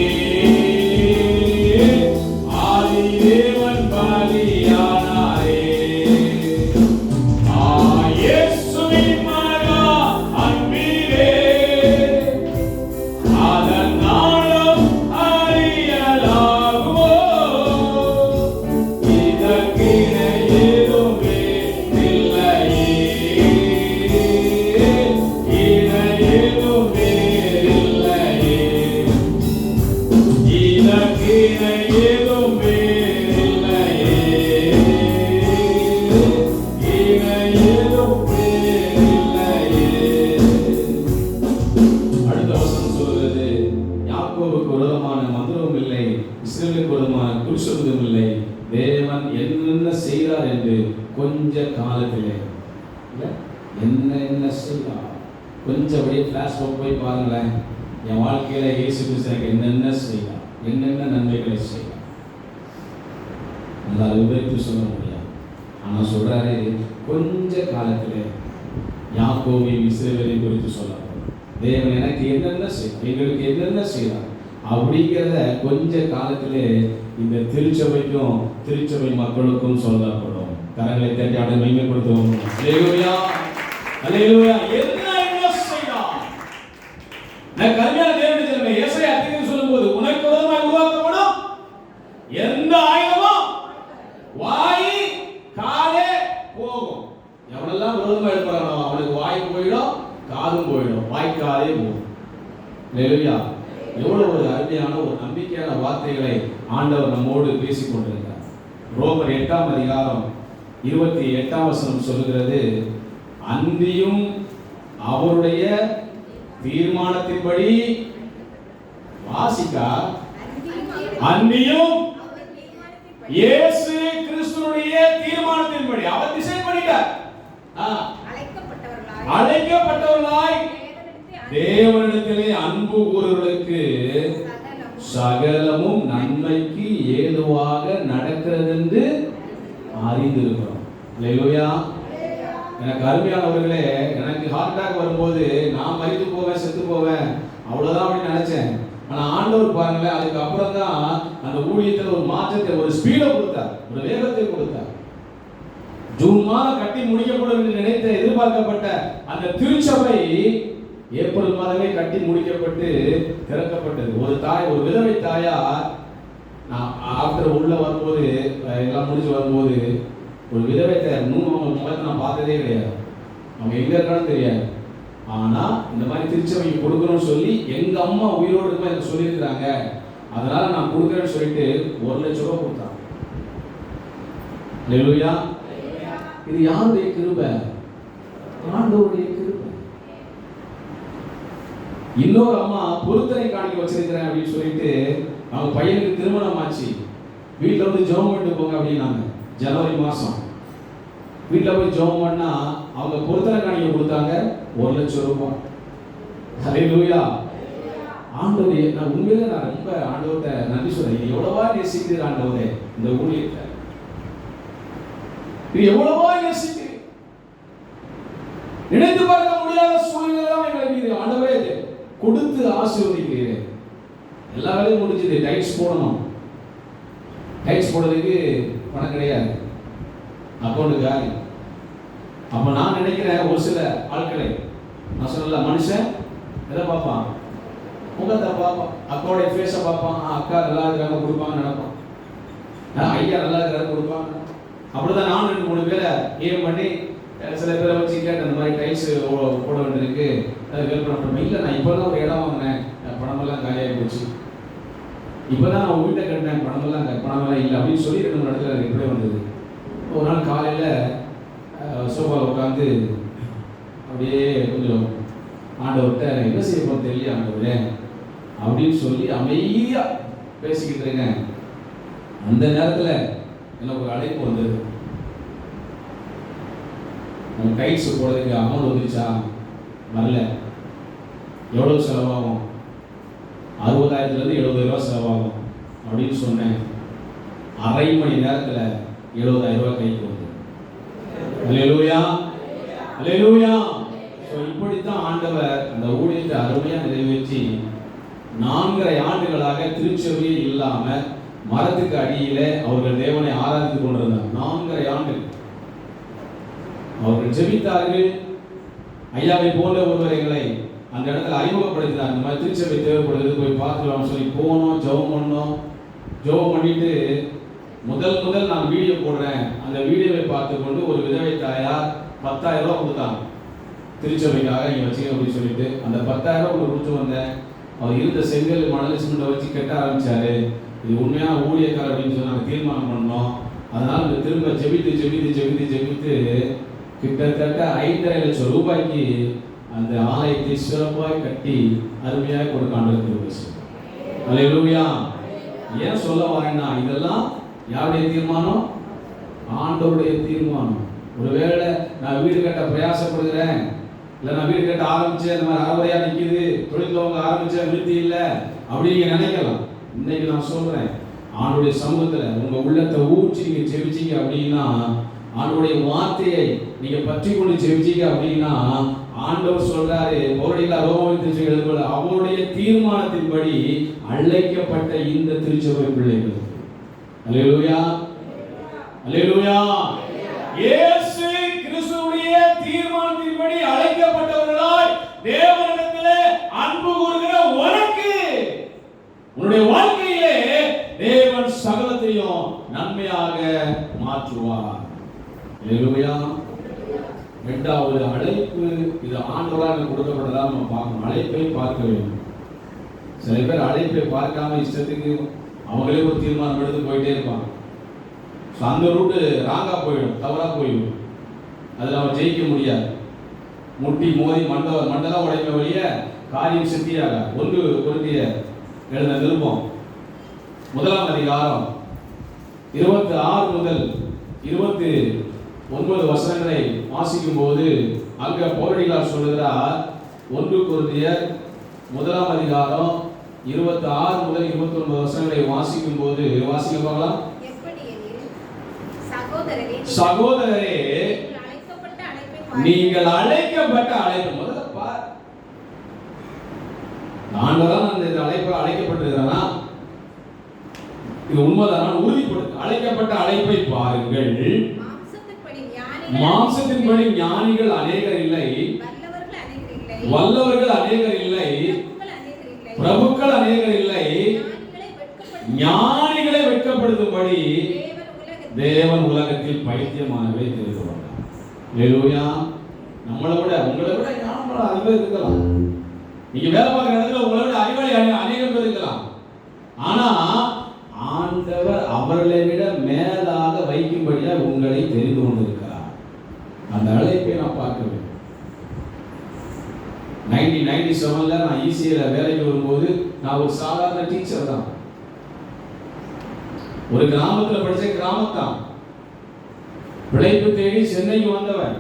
Speaker 1: காலத்திலே இல்லை என்ன செய்யலாம். கொஞ்சம் அப்படியே ஃப்ளாஷ்பேக் போய் பாருங்களேன். என் வாழ்க்கையில் இயேசு கிறிஸ்து எனக்கு என்னென்ன செய்யலாம், என்னென்ன நன்மைகளை செய்யலாம் நல்லா விவரித்து சொல்ல முடியாது. ஆனால் சொல்கிறாரு, கொஞ்ச காலத்தில் யாக்கோபையும் இஸ்ரவேலையும் குறித்து சொல்லலாம். தேவன் எனக்கு என்னென்ன செய்யலாம், எங்களுக்கு என்னென்ன செய்யலாம் அப்படிங்கிறத கொஞ்ச காலத்திலே இந்த திருச்சபைக்கும் திருச்சபை மக்களுக்கும் சொல்லப்படும். கரங்களை தட்டி அவனை மகிமைப்படுத்துவோம். அல்லேலூயா, அல்லேலூயா. என்ன செய்யலாம்? நான் கருமையான தேவனுடைய ஜனமே, ஏசாயா தீர்க்கதரிசி சொல்லும்போது, உனக்கு விரோதமாய் உருவாக்கப்படும் எந்த ஆயுதமும் வாய் காலே போகும். எவனெல்லாம் விரோதமா இருப்பானோ அவனுக்கு வாய் போயிடும், காதும் போயிடும், வாய் காலே போகும். அல்லேலூயா. எவ்வளவு ஒரு அருமையான ஒரு நம்பிக்கையான வார்த்தைகளை ஆண்டவர் நம்மோடு பேசிக் கொண்டிருக்கிறார். ரோமர் 8ஆம் அதிகாரம் 28ஆம் வசனம் சொல்லுகிறது, அன்றியும் அவருடைய தீர்மானத்தின்படி வாசிக்கா, அன்றியும் இயேசு கிறிஸ்துவுடைய தீர்மானத்தின்படி அவர் டிசைன் பண்ணிட்டார். அழைக்கப்பட்டவர்களாய் தேவனிடத்திலே அன்பு கூறுவர்களுக்கு சகலமும் நன்மைக்கு ஏதுவாக நடக்கிறது என்று அறிந்திருக்கிறோம். அல்லேலூயா. எனக்கு அருமையானவர்களே, எனக்கு ஹார்ட் அட்டாக் வரும்போது நான் மரித்து போவேன், செத்து போவேன், அவ்வளவுதான் அப்படின்னு நினைச்சேன். ஆனா ஆண்டவர் பாருங்களேன், அதுக்கப்புறம் தான் அந்த ஊழியத்தில் ஒரு மாற்றத்தை, ஒரு ஸ்பீடை கொடுத்தார், ஒரு வேகத்தை கொடுத்தார். ஜூன் மாதம் கட்டி முடிக்கப்படும் என்று நினைத்த எதிர்பார்க்கப்பட்ட அந்த திருச்சபை ஏப்ரல் மாதமே கட்டி முடிக்கப்பட்டு திறக்கப்பட்டது. ஒரு தாய், ஒரு விதவை தாயார், நான் ஆஃப்டர் உள்ள வரும்போது எல்லாம் முடிஞ்சு வரும்போது ஒரு விதவை தாயார், அவங்க முகத்தை நான் பார்த்ததே கிடையாது, அவங்க எங்க இருக்கான்னு தெரியாது. ஆனா இந்த மாதிரி திருச்சபைக்கு கொடுக்கணும்னு சொல்லி எங்க அம்மா உயிரோடு இருக்கும்போது எனக்கு சொல்லியிருக்கிறாங்க, அதனால நான் கொடுக்குறேன்னு சொல்லிட்டு 1 லட்சம் ரூபாய் கொடுத்தாங்க. அல்லேலூயா. இது யாருடைய கிருபை? ஆண்டவருடைய கிருபை. இன்னொரு அம்மா பொருத்தனை காணிக்க வச்சிருக்கிறேன் அப்படின்னு சொல்லிட்டு அவங்க பையனுக்கு திருமணம் ஆச்சு, வீட்டில் வந்து ஜெபம் பண்ணிட்டு போங்க அப்படின்னாங்க. ஜனவரி மாதம் வீட்டில் போய் ஜெபம் பண்ணா அவங்க பொருத்தனை காணிக்க கொடுத்தாங்க 1 லட்சம் ரூபாய். அல்லேலூயா. ஆண்டவரே, நான் உண்மையில நான் ரொம்ப ஆண்டவர்கிட்ட நன்றி சொல்றேன். எவ்வளவா நேசிக்கிறீர் ஆண்டவரே இந்த ஊழியத்தை, இது எவ்வளவா நேசிக்கிறீர். நினைத்து பார்க்க முடியாத சூழ்நிலை எங்களுக்கு ஆண்டவரே கொடுத்து ஆசீர்வதிக்கிறீர். எல்லா வேலையும் முடிஞ்சது. டைட்ஸ் போடணும், டைட்ஸ் போடுறதுக்கு பணம் கிடையாது, அக்கௌண்ட் காலி. அப்போ நான் நினைக்கிறேன், ஒரு சில ஆட்களை நான் சொல்லல, மனுஷன் எதை பார்ப்பான்? முகத்தை பார்ப்பான், அக்காவுடைய ஃபேஸை பார்ப்பான். அக்கா நல்லா இருக்கிறாங்க கொடுப்பாங்க நினைப்பான், ஐயா நல்லா இருக்கிறாங்க கொடுப்பாங்க. அப்படிதான் நான் 2-3 பேரை ஏம் பண்ணி சில பேரை வச்சு கேட்டு அந்த மாதிரி டைல்ஸ் போட வேண்டியிருக்கு, அதை ஹெல்ப் பண்ண. இல்லை, நான் இப்போ தான் ஒரு இடம் வாங்கினேன், பணமெல்லாம் காலியாகி போச்சு, இப்போ தான் நான் வீட்டை கட்டினேன், பணமெல்லாம் இல்லை அப்படின்னு சொல்லி 2-3 இடத்துல எனக்கு இப்படியே வந்தது. ஒரு நாள் காலையில் சோஃபாவில் உட்காந்து அப்படியே கொஞ்சம் ஆண்டவர்கிட்ட என்ன செய்ய போகிறோம் தெரியல ஆண்டவரே அப்படின்னு சொல்லி அமைதியாக பேசிக்கிட்டு இருக்கேன். அந்த நேரத்தில் எனக்கு ஒரு அழைப்பு வந்தது. நம்ம டைட்ஸ் போடுறதுக்கு அமௌண்ட் வந்துருச்சா? வரல. எவ்வளோ செலவாகும்? 60,000 70,000 செலவாகும் அப்படின்னு சொன்னேன். அரை மணி நேரத்தில் 70,000 கைக்கு வந்து. அல்லேலூயா, அல்லேலூயா. ஸோ இப்படித்தான் ஆண்டவர் அந்த ஊழியத்தை அருமையாக நிறைவேற்றி 4.5 ஆண்டுகளாக திருச்சபையே இல்லாமல் மரத்துக்கு அடியில அவர்கள் தேவனை ஆராதித்துக் கொண்டிருந்தார். 4.5 ஆண்டுகள் அவர்கள் ஜெபித்தார்கள். ஐயாவை போன்ற ஒருவர் எங்களை அந்த இடத்துல அறிமுகப்படுத்தினார். இந்த மாதிரி திருச்சபை தேவைப்படுது, போய் பார்த்துக்கலாம் சொல்லி போனோம். ஜெபம் பண்ணோம். ஜெபம் பண்ணிட்டு முதல் நான் வீடியோ போடுறேன். அந்த வீடியோவை பார்த்து கொண்டு ஒரு விதவை தாயார் 10,000 ரூபா கொடுத்தாங்க திருச்சபைக்காக இங்கே வச்சுக்க அப்படின்னு சொல்லிட்டு. அந்த 10,000 ரூபா கொடுத்து வந்தேன். அவர் இருந்த செங்கல் மணல் சிமெண்ட்டை வச்சு கட்ட ஆரம்பிச்சாரு. இது உண்மையான ஊழியக்காரர் அப்படின்னு சொல்லி நாங்கள் தீர்மானம் பண்ணோம். அதனால திரும்ப ஜெபித்து கிட்டத்தட்ட 5.5 லட்சம் ரூபாய்க்கு அந்த ஆலயத்தை சிறப்பாக கட்டி அருமையாக கொடுக்காண்டு. அல்லேலூயா. ஏன் சொல்ல வரேன்னா, இதெல்லாம் யாருடைய தீர்மானம்? ஆண்டவருடைய தீர்மானம். ஒருவேளை நான் வீடு கட்ட பிரயாசப்படுகிறேன், இல்லை நான் வீடு கட்ட ஆரம்பிச்சேன், இந்த மாதிரி அறகுறையா நிற்கிது, தொழில் துவங்க ஆரம்பிச்சேன், விருத்தி இல்லை அப்படி நீங்க நினைக்கலாம். இன்னைக்கு நான் சொல்றேன், ஆண்டுடைய சமூகத்துல உங்க உள்ளத்தை ஊற்றி நீங்க ஜெபிச்சீங்க அப்படின்னா, ஆண்டுடைய வார்த்தையை நீங்க பற்றி கொண்டு ஜெபிச்சீங்க அப்படின்னா, ஆண்டவர் சொல்றாரு ரோமத்தில் அவருடைய தீர்மானத்தின்படி அழைக்கப்பட்ட இந்த திருச்சபை பிள்ளைகள், அல்லேலூயா அல்லேலூயா, இயேசு கிறிஸ்துவுடைய தீர்மானத்தின்படி அழைக்கப்பட்டவர்களாய் தேவனிடத்திலே அன்பு கூறுகிற உனக்கு உன்னுடைய வாழ்க்கையிலே தேவன் சகலத்தையும் நன்மையாக மாற்றுவார். அல்லேலூயா. இரண்டாவது அழைப்பு, இது ஆண்டவரால் கொடுக்கப்பட்டதா நம்ம பார்க்கணும். அழைப்பை பார்க்க வேண்டும். சில பேர் அழைப்பை பார்க்காம இஷ்டத்துக்கு அவங்களே ஒரு தீர்மானம் எடுத்து போயிட்டே இருப்பாங்க. அந்த ரூட்டு ராங்கா போயிடும், தவறா போயிடும். அதில் அவன் ஜெயிக்க முடியாது. முட்டி மோதி மண்டலம் உடைக்க வழிய காரியம் சித்தியாக. 1 கொரிந்தியர் எழுதின நிருபம் 1ஆம் அதிகாரம் 26 முதல் 29 வசனங்களை வாசிக்கும் போது அங்க பவுலடிகளார் சொல்லுகிறார். 1 கொரிந்தியர் 1ஆம் அதிகாரம் 26 முதல் 29 வசனங்களை வாசிக்கும் போது வாசிக்க பார்க்கலாம். சகோதரரே, நீங்கள் அழைக்கப்பட்ட அழைப்பு முதல்ல பார். நான் அந்த அழைக்கப்பட்டிருக்கிறேனா, இது உண்மைதான், உறுதிப்படுத்த அழைக்கப்பட்ட அழைப்பை பாருங்கள். மாம்சத்தின்படி ஞானிகள் அநேகர் இல்லை, வல்லவர்கள் அநேகர் இல்லை, பிரபுக்கள் அநேகர் இல்லை, ஞானிகளை வெட்கப்படுத்தும்படி தேவன் உலகத்தில் பைத்தியமானவை தெரிந்து கொண்டார். அல்லேலூயா. நம்மளை விட உங்களை விட ஞானமான அறிவு இருக்கலாம். நீங்க வேலை பார்க்கிற இடத்துல உங்களை விட அறிவாளி அநேகம் பேர் இருக்கலாம். ஆனா ஆண்டவர் அவர்களை விட மேலாக வைக்கும்படியா உங்களை தெரிந்து கொண்டிருக்கிறார். அந்த அழைப்பை நான் பார்க்க வேண்டும். 1997 நான் ஈசியில வேலைக்கு வரும்போது நான் ஒரு சாதாரண டீச்சர் தான். ஒரு கிராமத்தில் படிச்ச கிராமத்தான். பிழைப்பு தேடி சென்னைக்கு வந்தவன்.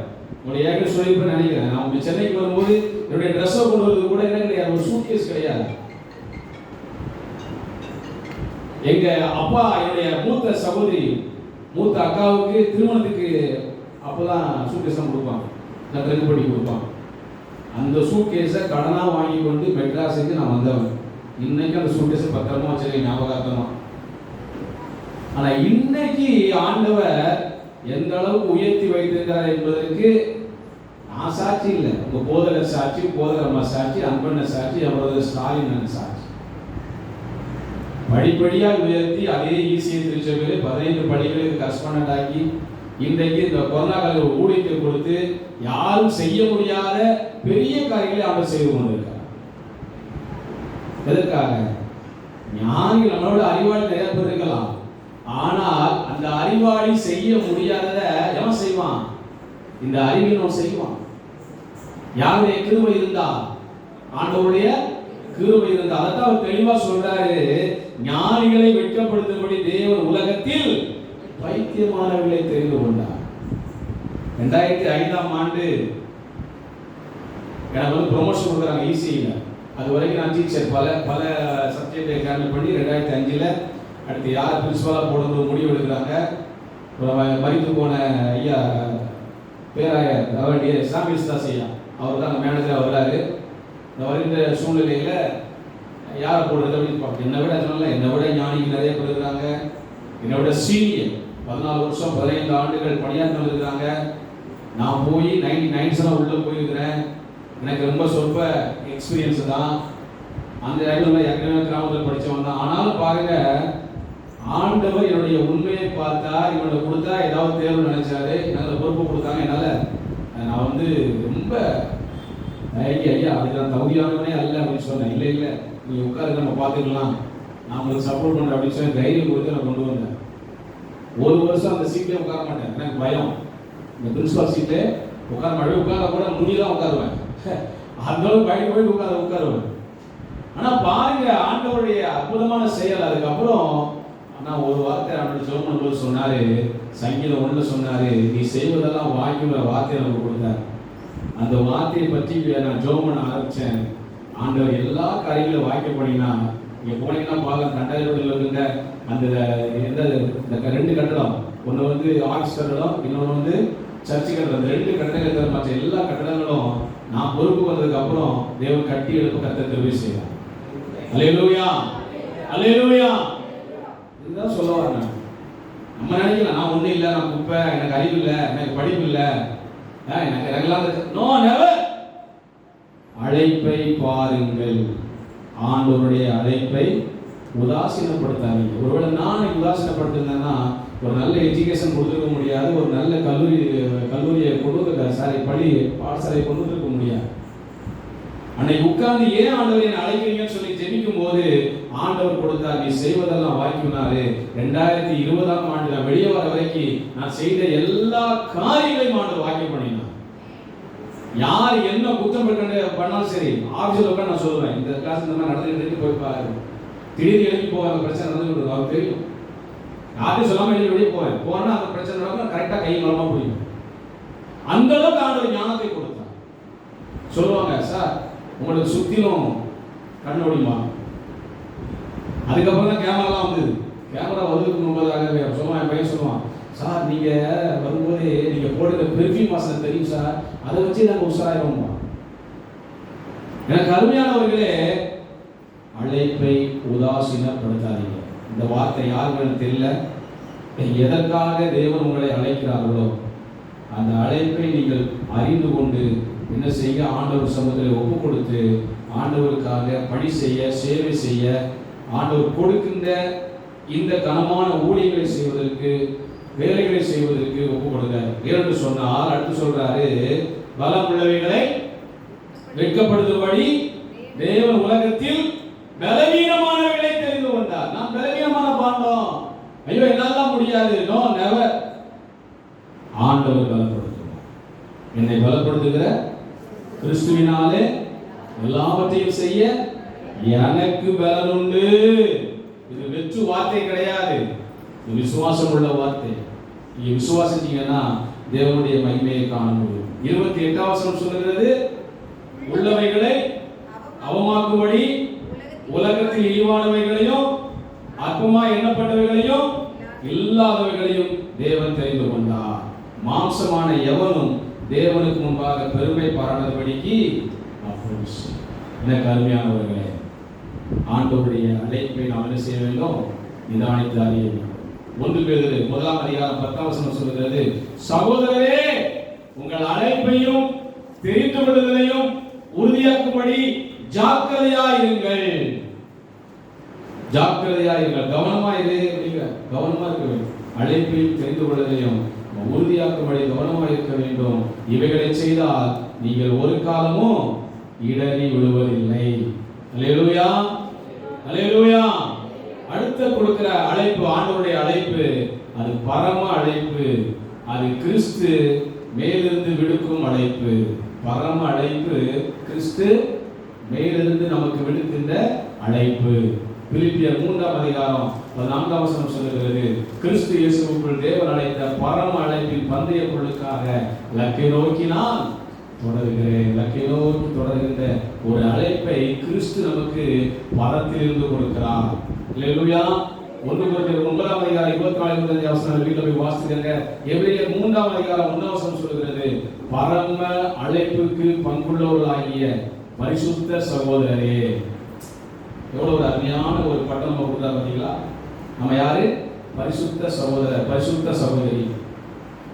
Speaker 1: ஒரு ஏக்கர் சொல்லிப்ப நினைக்கிறேன். நான் சென்னைக்கு வரும்போது என்னுடைய ட்ரெஸ்ஸை கொண்டு வரது கூட என்ன கிடையாது, ஒரு சூட்கேஸ் கிடையாது. எங்க அப்பா என்னுடைய மூத்த சகோதரி மூத்த அக்காவுக்கு திருமணத்துக்கு அப்போதான் சூட்கேஸ் கொடுப்பாங்க, நான் படி கொடுப்பாங்க. அந்த சூட்கேஸை கடனா வாங்கி கொண்டு மெட்ராஸுக்கு நான் வந்தவன். இன்னைக்கு அந்த சூட்கேஸை பத்திரமா வச்சிருக்கேன், ஞாபகார்த்தமா. ஆனா இன்னைக்கு ஆண்டவர் எந்த அளவுக்கு உயர்த்தி வைத்திருக்கிறார் என்பதற்கு நான் சாட்சி இல்லை. உங்க போதகர் சாட்சி, போதகரம்மா சாட்சி, அன்பண்ண சாட்சி, அவரது ஸ்டாலின் சாட்சி. படிப்படியா உயர்த்தி அதே ஈசிய திருச்சபையிலே 15 பள்ளிகளுக்கு கரஸ்பாண்டன்ட் ஆக்கி இன்றைக்கு இந்த கொரோனா கால ஊழியத்தை கொடுத்து யாரும் செய்ய முடியாத பெரிய காரியங்களை அவர் செய்து கொண்டிருக்கிறார். எதற்காக? ஞானிகள் நம்மளோட அறிவாளி நிறைய பேர் இருக்கலாம். ஆனால் அந்த அறிவாளி செய்ய முடியாததை எவன் செய்வான்? இந்த அறிவியல் செய்வான். யாருடைய கிருபை இருந்தா? ஆண்டவருடைய கிருபை இருந்தா. அதான் அவர் தெளிவா சொல்றாரு, ஞானிகளை வெட்கப்படுத்தும்படி தேவன் உலகத்தில் பைத்தியமானவர்களை தெரிந்து கொண்டார். 2005ஆம் ஆண்டு எனக்கு வந்து ப்ரொமோஷன் கொடுக்குறாங்க ஈசியில. அது வரைக்கும் நான் டீச்சர் பல சப்ஜெக்டை ஹேண்டில் பண்ணி 2005 அடுத்து யார் பிரின்சிபலாக போடுறது முடிவு எடுக்கிறாங்க. மறித்து போன ஐயா பேராயர் அவருடைய சாமிஸ் தாஸ் ஐயா, அவர் தான் மேனேஜராக வர்றாரு. இந்த வருகின்ற சூழ்நிலையில் யாரை போடுறது அப்படின்னு பார்ப்போம். என்னை விட சொன்னல, என்னை விட ஞானிக்கு நிறைய பேர் இருக்கிறாங்க. என்னை விட சீனியர் 14 வருஷம் 15 ஆண்டுகள் பணியாற்ற இருக்கிறாங்க. நான் போய் 99 உள்ளே போயிருக்கிறேன். எனக்கு ரொம்ப சொற்ப எக்ஸ்பீரியன்ஸ் தான். அந்த இடத்துல ஏற்கனவே கிராமத்தில் படித்தவன் தான். ஆனாலும் பாருங்க, ஆண்டவர் என்னுடைய உண்மையை பார்த்தா, இவனை கொடுத்தா ஏதாவது தேர்வு நினைச்சாரு, என்னால் பொறுப்பு கொடுத்தாங்க. என்னால் நான் வந்து ரொம்ப ஐயா அதுக்கு நான் தகுதியானவனே அல்ல அப்படின்னு சொன்னேன். இல்லை நீ உட்காந்து நம்ம பார்த்துக்கலாம், நான் உங்களுக்கு சப்போர்ட் பண்ணுறேன் அப்படின்னு சொல்லி தைரியம் கொடுத்து நான் கொண்டு வந்தேன். 1 வருஷம் அந்த சீட்லேயே உட்கார மாட்டேன், எனக்கு பயம். இந்த பிரின்சிபால் சீட்டே உட்கார மாட்டேன். உட்கார கூட முடியலாம் உட்காருவேன், அந்த அளவுக்கு பயந்து போய் உட்காருவேன். ஆனால் பாருங்க ஆண்டவருடைய அற்புதமான செயல். அதுக்கப்புறம் ஆனால் ஒரு வார்த்தை அவனோட ஜெபம் பண்ணும்போது சொன்னார், சங்கீதம் 1 சொன்னார், நீ செய்வதெல்லாம் வாய்க்குங்கிற வார்த்தையை நமக்கு கொடுத்தார். அந்த வார்த்தையை பற்றி நான் ஜெபம் பண்ண ஆரம்பித்தேன். ஆண்டவர் எல்லா காரியங்களும் வாய்க்க போனீங்கன்னா, இங்கே போனீங்கன்னா பார்க்க கண்டகரோடில் இருக்கின்ற அந்த எந்த இந்த 2 கட்டடம், ஒன்று வந்து ஆஃபீஸ் கட்டடம், இன்னொன்று வந்து சர்ச்சு கட்டடம். அந்த 2 கட்டடங்கள் மற்ற எல்லா கட்டடங்களும் நான் பொறுப்பு வந்ததுக்கு அப்புறம் தேவன் கட்டி எழுப்ப கர்த்தர் கிருபை செய்தார். அல்லேலூயா, அல்லேலூயா. இதுதான் சொல்ல வரேன். நம்ம நினைக்கலாம் நான் ஒன்றும் இல்லை, நான் குப்பை, எனக்கு அறிவு இல்லை, எனக்கு படிப்பு இல்லை, எனக்கு ரெகுலாம் நோ நெவர். அழைப்பை பாருங்கள், ஆண்டவருடைய அழைப்பை உதாசீனப்படுத்தாதீங்க. ஒருவேளை நான் உதாசீனப்படுத்திருந்தேன்னா ஒரு நல்ல எஜுகேஷன் கொடுத்துருக்க முடியாது, ஒரு நல்ல கல்லூரியை கொண்டு வந்து பள்ளி பாடசாலையை கொண்டு வந்துருக்க முடியாது. அன்னைக்கு உட்கார்ந்து ஏன் ஆண்டவர் என்னை அழைக்கிறீங்கன்னு சொல்லி ஜெபிக்கும் போது ஆண்டவர் கொடுத்தார், நீ செய்வதெல்லாம் வாய்க்குனாரு. 2020ஆம் ஆண்டு நான் வெளியே வர வரைக்கும் நான் செய்த எல்லா காரியங்களையும் ஆண்டவர் வாக்கியம் பண்ணினார். யார் என்ன குற்றம் பண்ணாலும் சரி, ஆஃபீஸில் உட்காந்து நான் சொல்லுவேன், இந்த கிளாஸ் இந்த மாதிரி நடந்துட்டு போய் பாருங்க. திடீர்னு எழுதி போவாங்க, பிரச்சனை நடந்துட்டு அவருக்கு தெரியும். யாரையும் சொல்லாமல் எழுதி வெளியே போவேன். போனா அந்த பிரச்சனை நடக்கும், கரெக்டாக கை மரமா பிடிக்கும். அந்த அளவுக்கு ஆண்டவர் ஞானத்தை கொடுத்தார். சொல்லுவாங்க, சார் உங்களுக்கு சுத்திலும் கண்ணோடிமா. அதுக்கப்புறம் தான் கேமராலாம் வந்தது. கேமரா வந்ததுக்கு முன்பதாகவே சொல்லுவான், என் பையன் சொல்லுவான், சார் நீங்கள் வரும்போது நீங்கள் போடுற பெர்ஃப்யூம் வாசனை தெரியும் சார், அதை வச்சு நாங்கள் உஷாராயிருவோம். எனக்கு அருமையானவர்களே, அழைப்பை உதாசீனப்படுத்தாதீங்க. இந்த வார்த்தை யாருன்னு தெரியல. எதற்காக தேவன் உங்களை அழைக்கிறார்களோ அந்த அழைப்பை நீங்கள் அறிந்து கொண்டு என்ன செய்ய, ஆண்டவர் சமூகத்தில் ஒப்பு கொடுத்து ஆண்டவருக்காக பணி செய்ய, சேவை செய்ய, ஆண்டவர் கொடுக்கின்ற இந்த கனமான ஊழியர்களை செய்வதற்கு, வேலைகளை செய்வதற்கு ஒப்பு கொடுங்க. இரண்டு சொன்னார். அடுத்து சொல்றாரு, பலம் உள்ளவைகளை வெட்கப்படுத்தும்படி தேவன் உலகத்தில் பலவீனமானவைகளை தெரிந்து கொண்டார். நான் பலவீனமான பாண்டோம், ஐயோ என்னால முடியாது, நோ நெவர். ஆண்டவர் பலப்படுத்துவார். என்னை பலப்படுத்துகிற கிறிஸ்துவினாலே எல்லாவற்றையும் செய்ய எனக்கு பலன் உண்டு. இது வெற்று வார்த்தை கிடையாது, இது விசுவாசம் உள்ள வார்த்தை. நீங்க விசுவாசிச்சீங்கன்னா தேவனுடைய மகிமையை காண முடியும். 28ஆம் வசனம் சொல்லுகிறது, உள்ளவைகளை அவமாக்கும்படி உலகத்தில் இழிவானவைகளையும் அற்பமா எண்ணப்பட்டவைகளையும் இல்லாதவைகளையும் தேவன் தெரிந்து கொண்டார். மாம்சமான எவனும் தேவனுக்கு முன்பாக பெருமை பாராட்டபடிக்கு எனக்கு அருமையானவர்களே, ஆண்டவருடைய அழைப்பை நாம் என்ன செய்ய வேண்டும்? நிதானித்து அறிய வேண்டும். 1 பேதுரு 1ஆம் அதிகாரம் 10ஆம் வசனம் சொல்கிறது, சகோதரரே உங்கள் அழைப்பையும் தெரிந்து கொள்ளுதலையும் உறுதியாக்கும்படி ஜாக்கிரதையாயிருங்கள். ஜாக்கிரதையாயிருங்கள், கவனமா இரு, கவனமா இருக்க வேண்டும். அழைப்பையும் தெரிந்து கொள்வதையும் உறுதியாக்கும்படி கவனமா இருக்க வேண்டும். இவைகளை செய்தால் நீங்கள் ஒரு காலமும் இடறி விழுவதில்லை. அல்லேலூயா, அல்லேலூயா. அடுத்த கொடுக்கிற அழைப்பு, ஆண்டவருடைய அழைப்பு, அது பரம அழைப்பு. அது கிறிஸ்து மேலிருந்து விடுக்கும் அழைப்பு. பரம அழைப்பு, கிறிஸ்து மேலிருந்து நமக்கு விடுக்கின்ற அழைப்பு. பிலிப்பியர் 3ஆம் அதிகாரம் 14ஆம் வசனம் சொல்லுகிறது, கிறிஸ்து இயேசுவுக்குள் தேவன் அழைத்த பரம அழைப்பின் பந்தய பொருளுக்காக லக்கை நோக்கி நான் தொடர்கிறேன். லக்கை நோக்கி தொடர்கின்ற ஒரு அழைப்பை கிறிஸ்து நமக்கு பரத்திலிருந்து கொடுக்கிறார். அல்லேலூயா. 1 கொரிந்தியர் 9ஆம் அதிகாரம் 24-25 வசனம் வீட்டில் போய் வாசிக்கிறீங்க. எபிரேயர் 3ஆம் அதிகாரம் 1ஆம் வசனம் சொல்லுகிறது, பரம அழைப்புக்கு பங்குள்ளவர்களாகிய பரிசுத்த சகோதரரே. எவ்வளவு ஒரு அருமையான ஒரு பட்டம் நம்ம கொடுத்தா பார்த்தீங்களா? நம்ம யாரு? பரிசுத்த சகோதரர், பரிசுத்த சகோதரி.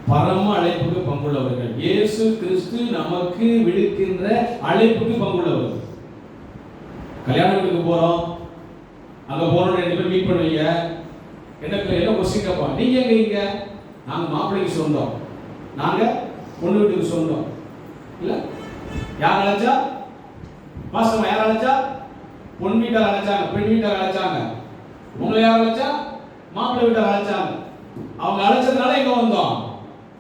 Speaker 1: பரம அழைப்புக்கு பங்குள்ளவர்கள். இயேசு கிறிஸ்து நமக்கு விடுக்கின்ற அழைப்புக்கு பங்குள்ளவர்கள். கல்யாண வீட்டுக்கு போறோம், அங்க போனோம், 2 பேரும் மீட் பண்ணுவீங்க. என்ன கொஸ்டின் கேட்போம், நீங்க எங்க? இங்க நாங்க மாப்பிள்ளைக்கு சொந்தம், நாங்க பொண்ணு வீட்டுக்கு சொந்தம். இல்ல யார் அழைச்சா? பாஸ்டர் யார் அழைச்சா? பொன் வீட்டார் அழைச்சாங்க, பெண் வீட்டார் அழைச்சாங்க. உங்களை யார் அழைச்சா? மாப்பிள்ளை வீட்டார் அழைச்சாங்க. அவங்க அழைச்சதுனால எங்க வந்தோம்?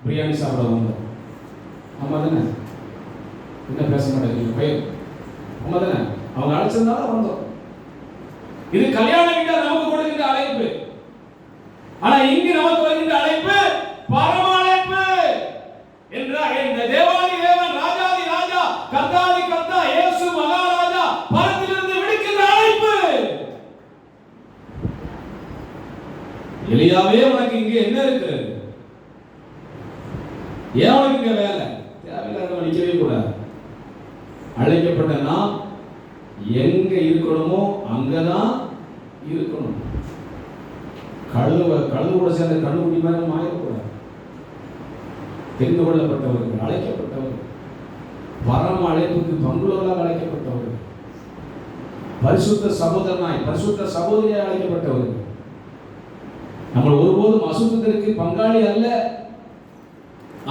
Speaker 1: பிரியாணி சாப்பிட வந்தோம். ஆமா தானே? என்ன பேச மாட்டேங்க பையன்? ஆமா தானே? அவங்க அழைச்சதுனால வந்தோம். இது கல்யாண வீட்டார் நமக்கு கொடுக்கிற அழைப்பு. ஆனா இங்கு நமக்கு வருகின்ற அழைப்பு பரம அழைப்பு என்றாக இந்த தேவாதி தேவன் ராஜாதி ராஜா கர்த்தாதி கர்த்தா இயேசு மகாராஜா பரத்திலிருந்து விடுக்கின்ற அழைப்பு. எலியாவே உனக்கு இங்கே என்ன இருக்கிறது? ஏன் உனக்கு இங்க வேலை? தேவையில்லாத நிக்கவே கூடாது. அழைக்கப்பட்ட நாம் எங்க இருக்கணுமோ அங்கதான் இருக்கணும். கழுது கூட சேர்ந்த கண்ணுக்குட்டி மாதிரி மாறக்கூடாது. தெரிந்து கொள்ளப்பட்டவர்கள், அழைக்கப்பட்டவர்கள், பரம அழைப்புக்கு பங்குள்ளவர்களாக அழைக்கப்பட்டவர்கள், பரிசுத்த சகோதரனாய் பரிசுத்த சகோதரியாய் அழைக்கப்பட்டவர்கள். நம்ம ஒருபோதும் அசுத்தத்திற்கு பங்காளி அல்ல,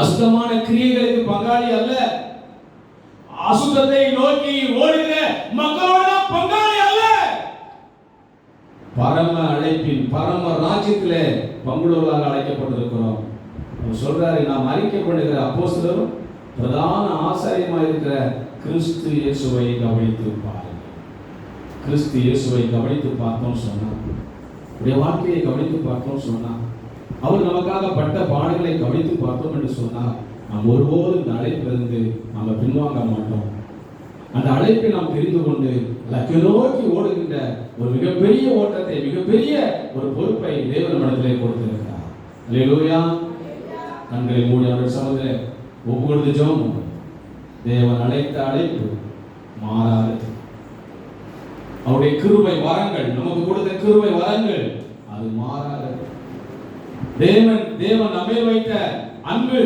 Speaker 1: அசுத்தமான கிரியைகளுக்கு பங்காளி அல்ல, அசுத்தத்தை நோக்கி ஓடுகிற மக்களோட பங்காளி அல்ல. பரம அழைப்பின் பரம ராஜ்யத்திலே பங்குள்ளவர்களாக அழைக்கப்பட்டிருக்கிறோம். அவர் சொல்றாரு, நாம் அறிக்கைப்படுகிற அப்போஸ்தலரும் பிரதான ஆசாரியமாக இருக்கிற கிறிஸ்து இயேசுவை கவனித்து பாருங்கள். கிறிஸ்து இயேசுவை கவனித்து பார்த்தோம் சொன்னா, உடைய வாழ்க்கையை கவனித்து பார்த்தோம் சொன்னா, அவர் நமக்காக பட்ட பாடுகளை கவனித்து பார்த்தோம் என்று சொன்னால், நாம் ஒருபோதும் இந்த அழைப்பிலிருந்து நாம் பின்வாங்க மாட்டோம். அந்த அழைப்பை நாம் தெரிந்து கொண்டு லக்கை நோக்கி ஓடுகின்ற ஒரு மிகப்பெரிய ஓட்டத்தை, மிகப்பெரிய ஒரு பொறுப்பை தேவன் மனதிலே கொடுத்திருக்கிறார். அல்லேலூயா. கண்களை மூடி அவர் சமூகத்திலே ஒப்பு கொடுத்து ஜெபம். தேவன் அழைத்த அழைப்பு மாறாது. அவருடைய கிருபை வரங்கள், நமக்கு கொடுத்த கிருபை வரங்கள் அது மாறாது. தேவன் நம்மை வைத்த அன்பு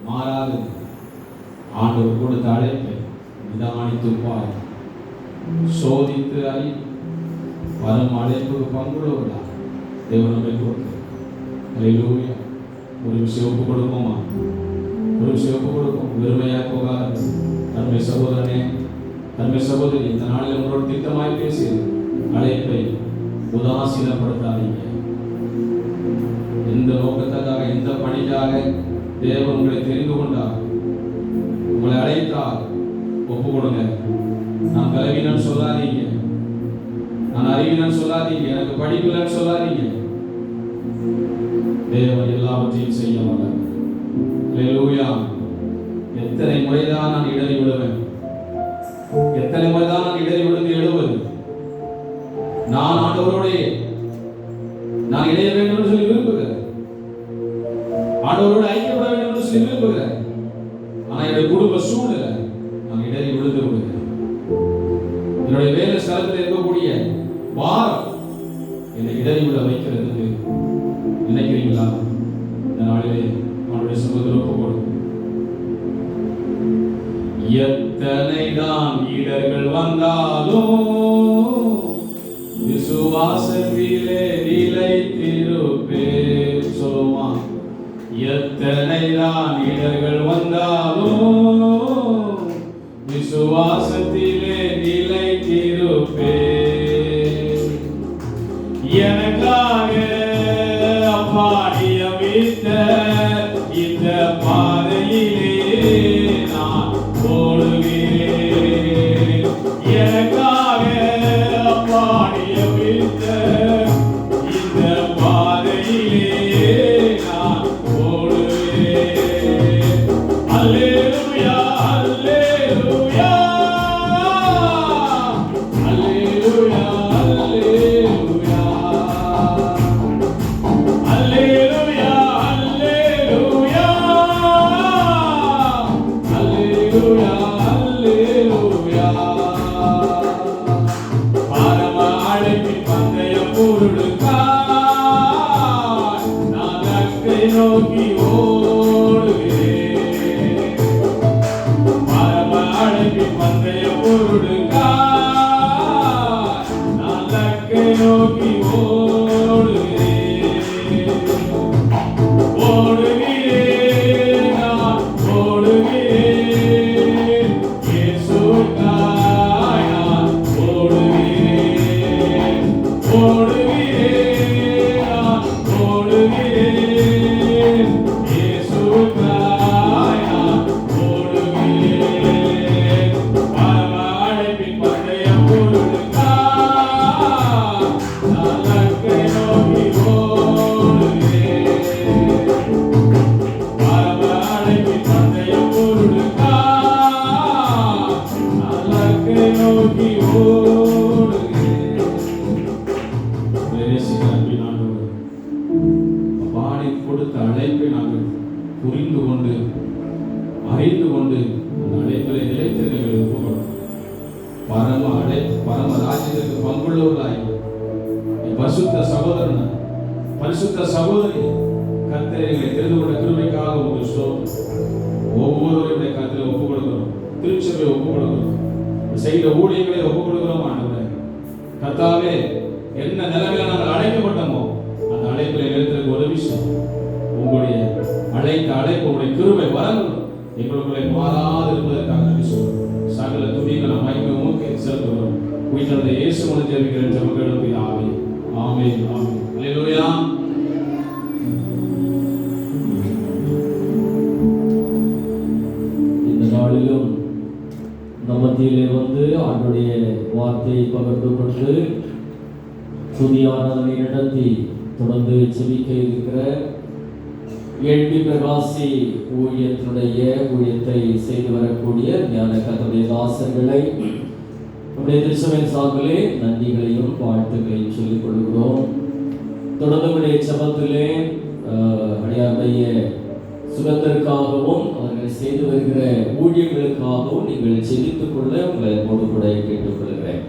Speaker 1: மாறாது. ஆண்டவர் கொடுத்த அழைப்பை நிதானித்து பார், சோதித்து அறி, வரும் அழைப்புக்கு பங்குள்ளவர்களா தேவன் நம்மை கொடுத்தார். அல்லேலூயா. ஒரு விஷயம் ஒப்பு கொடுப்போமா? ஒரு விஷயம் ஒப்பு கொடுப்போம். வெறுமையாக போகாது. தன்மை சகோதரனே, தன்மை சகோதரி, இந்த நாளில் உங்களோட திட்டமாய் பேசி அழைப்பை உதாசீனப்படுத்தாதீங்க. எந்த நோக்கத்துக்காக, எந்த பணிக்காக தேவன் உங்களை தெரிந்து கொண்டார், உங்களை அழைத்தார், ஒப்பு கொடுங்க. நான் பலவீனன் சொல்லாதீங்க, நான் அறிவினன் சொல்லாதீங்க, எனக்கு படிக்கலன்னு சொல்லாதீங்க. தேவன் எல்லாவற்றையும் செய்ய வந்தார். அல்லேலூயா. எத்தனை முறைதான் நான் இடறி விடுவேன், எத்தனை முறைதான் நான் இடறி விழுந்து எழுவது. நான் ஆண்டவரோடே நான் இணைய வேண்டும் என்று சொல்லி விரும்புகிறேன், ஆண்டவரோடு ஐக்கியப்பட வேண்டும் என்று சொல்லி விரும்புகிறேன். ஆனால் என்னுடைய குடும்ப சூழ்நிலை நான் இடறி விழுந்து விடுகிறேன். என்னுடைய வேலை ஸ்தலத்தில் இருக்கக்கூடிய வாரம் என்னை இடறி விட வைக்கிறதுக்கு நினைக்கிறீங்களா? இந்த நாளிலே அவனுடைய சமூகத்தில் ஒப்பு கொடுக்கும். எத்தனை தான் இடர்கள் வந்தாலும் விசுவாசத்திலே நிலைத்திருப்பேன். சொல்லுமா? எத்தனை தான் இடர்கள் வந்தாலும் விசுவாசத்திலே நிலைத்திருப்பேன். எனக்காக அப்பா நியமித்த இந்த பாதையிலே நான் ஓடுகிறேன். எனக்காக அப்பா நியமித்த இந்த பாதையிலே நான் ஓடுகிறேன். அல்லேலூயா, அல்லேலூயா, அல்லேலூயா, அல்லேலூயா, அல்லேலூயா, அல்லேலூயா, அல்லேலூயா, அல்லேலூயா. பரம அழைப்பின் பந்தயம் நோக்கி ஓடுகிறேன். அன்பின் ஆண்டவரே, பாடி கொடுத்த அழைப்பை நாங்கள் புரிந்து கொண்டு அறிந்து கொண்டு அந்த அழைப்பிலே நிலைத்திருக்க ஒப்புக்கொள்ளும். பரம ராஜ்யத்திற்கு பங்குள்ளவர்களாய் பரிசுத்த சகோதரன் பரிசுத்த சகோதரி கர்த்தரை தெரிந்து கொண்ட கிருபைக்காக உங்களுக்கு ஸ்தோத்திரம். ஒவ்வொருவருடைய கருத்தில் ஒப்புக் கொடுக்கிறோம். திருச்சபை ஒப்புக் கொடுக்கிறோம். செய்த ஊழியர்களை ஒப்புக் கொடுக்கிறோம். ஆண்டவரே கர்த்தாவே, என்ன நிலைமையில நாங்கள் அழைக்கப்பட்டோமோ அந்த அழைப்பிலே நிறுத்தற்கு உதவி செய்யும். உங்களுடைய அழைப்பு உங்களுடைய கிருபை வரணும் எங்களுக்குள்ளே மாறாது இருப்பதற்காக நன்றி சொல்லுவோம். சகல துணிகளை மயக்க மூக்கை செலுத்துகிறோம். உயிர்த்த இயேசு மூலம் ஜெபிக்கிற ஜெபங்களுக்கு ஆமென். ஆமென். ஆமென். அல்லேலூயா.
Speaker 2: இந்த நாளிலும் மத்தியிலே வந்து ஆண்டுடைய வார்த்தையை பகிர்ந்து கொண்டு துதியானதை நடத்தி தொடர்ந்து செபிக்க இருக்கிற எல்பி பிரகாசி ஊழியத்தை செய்து வரக்கூடிய ஞான கர்த்தருடைய தாசர்களை நம்முடைய திருச்சபையின் சார்பிலே நன்றிகளையும் வாழ்த்துக்களையும் சொல்லிக் கொள்கிறோம். தொடர்ந்து ஜெபத்திலே அடியாருடைய சுகத்திற்காகவும் அவர்கள் செய்து வருகிற ஊழியர்களுக்காகவும் நீங்கள் செபித்துக் கொள்ள உங்களை என்னோடு கூட கேட்டுக்கொள்கிறேன்.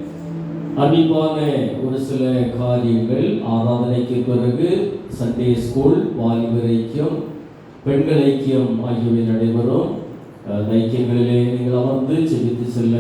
Speaker 2: அன்பான ஒரு சில காரியங்கள் ஆராதனைக்கு பிறகு சண்டே ஸ்கூல், வாலிபர் ஐக்கியம், பெண்கள் ஐக்கியம் ஆகியவை நடைபெறும். ஐக்கியங்களிலே நீங்கள் அமர்ந்து செபித்து செல்ல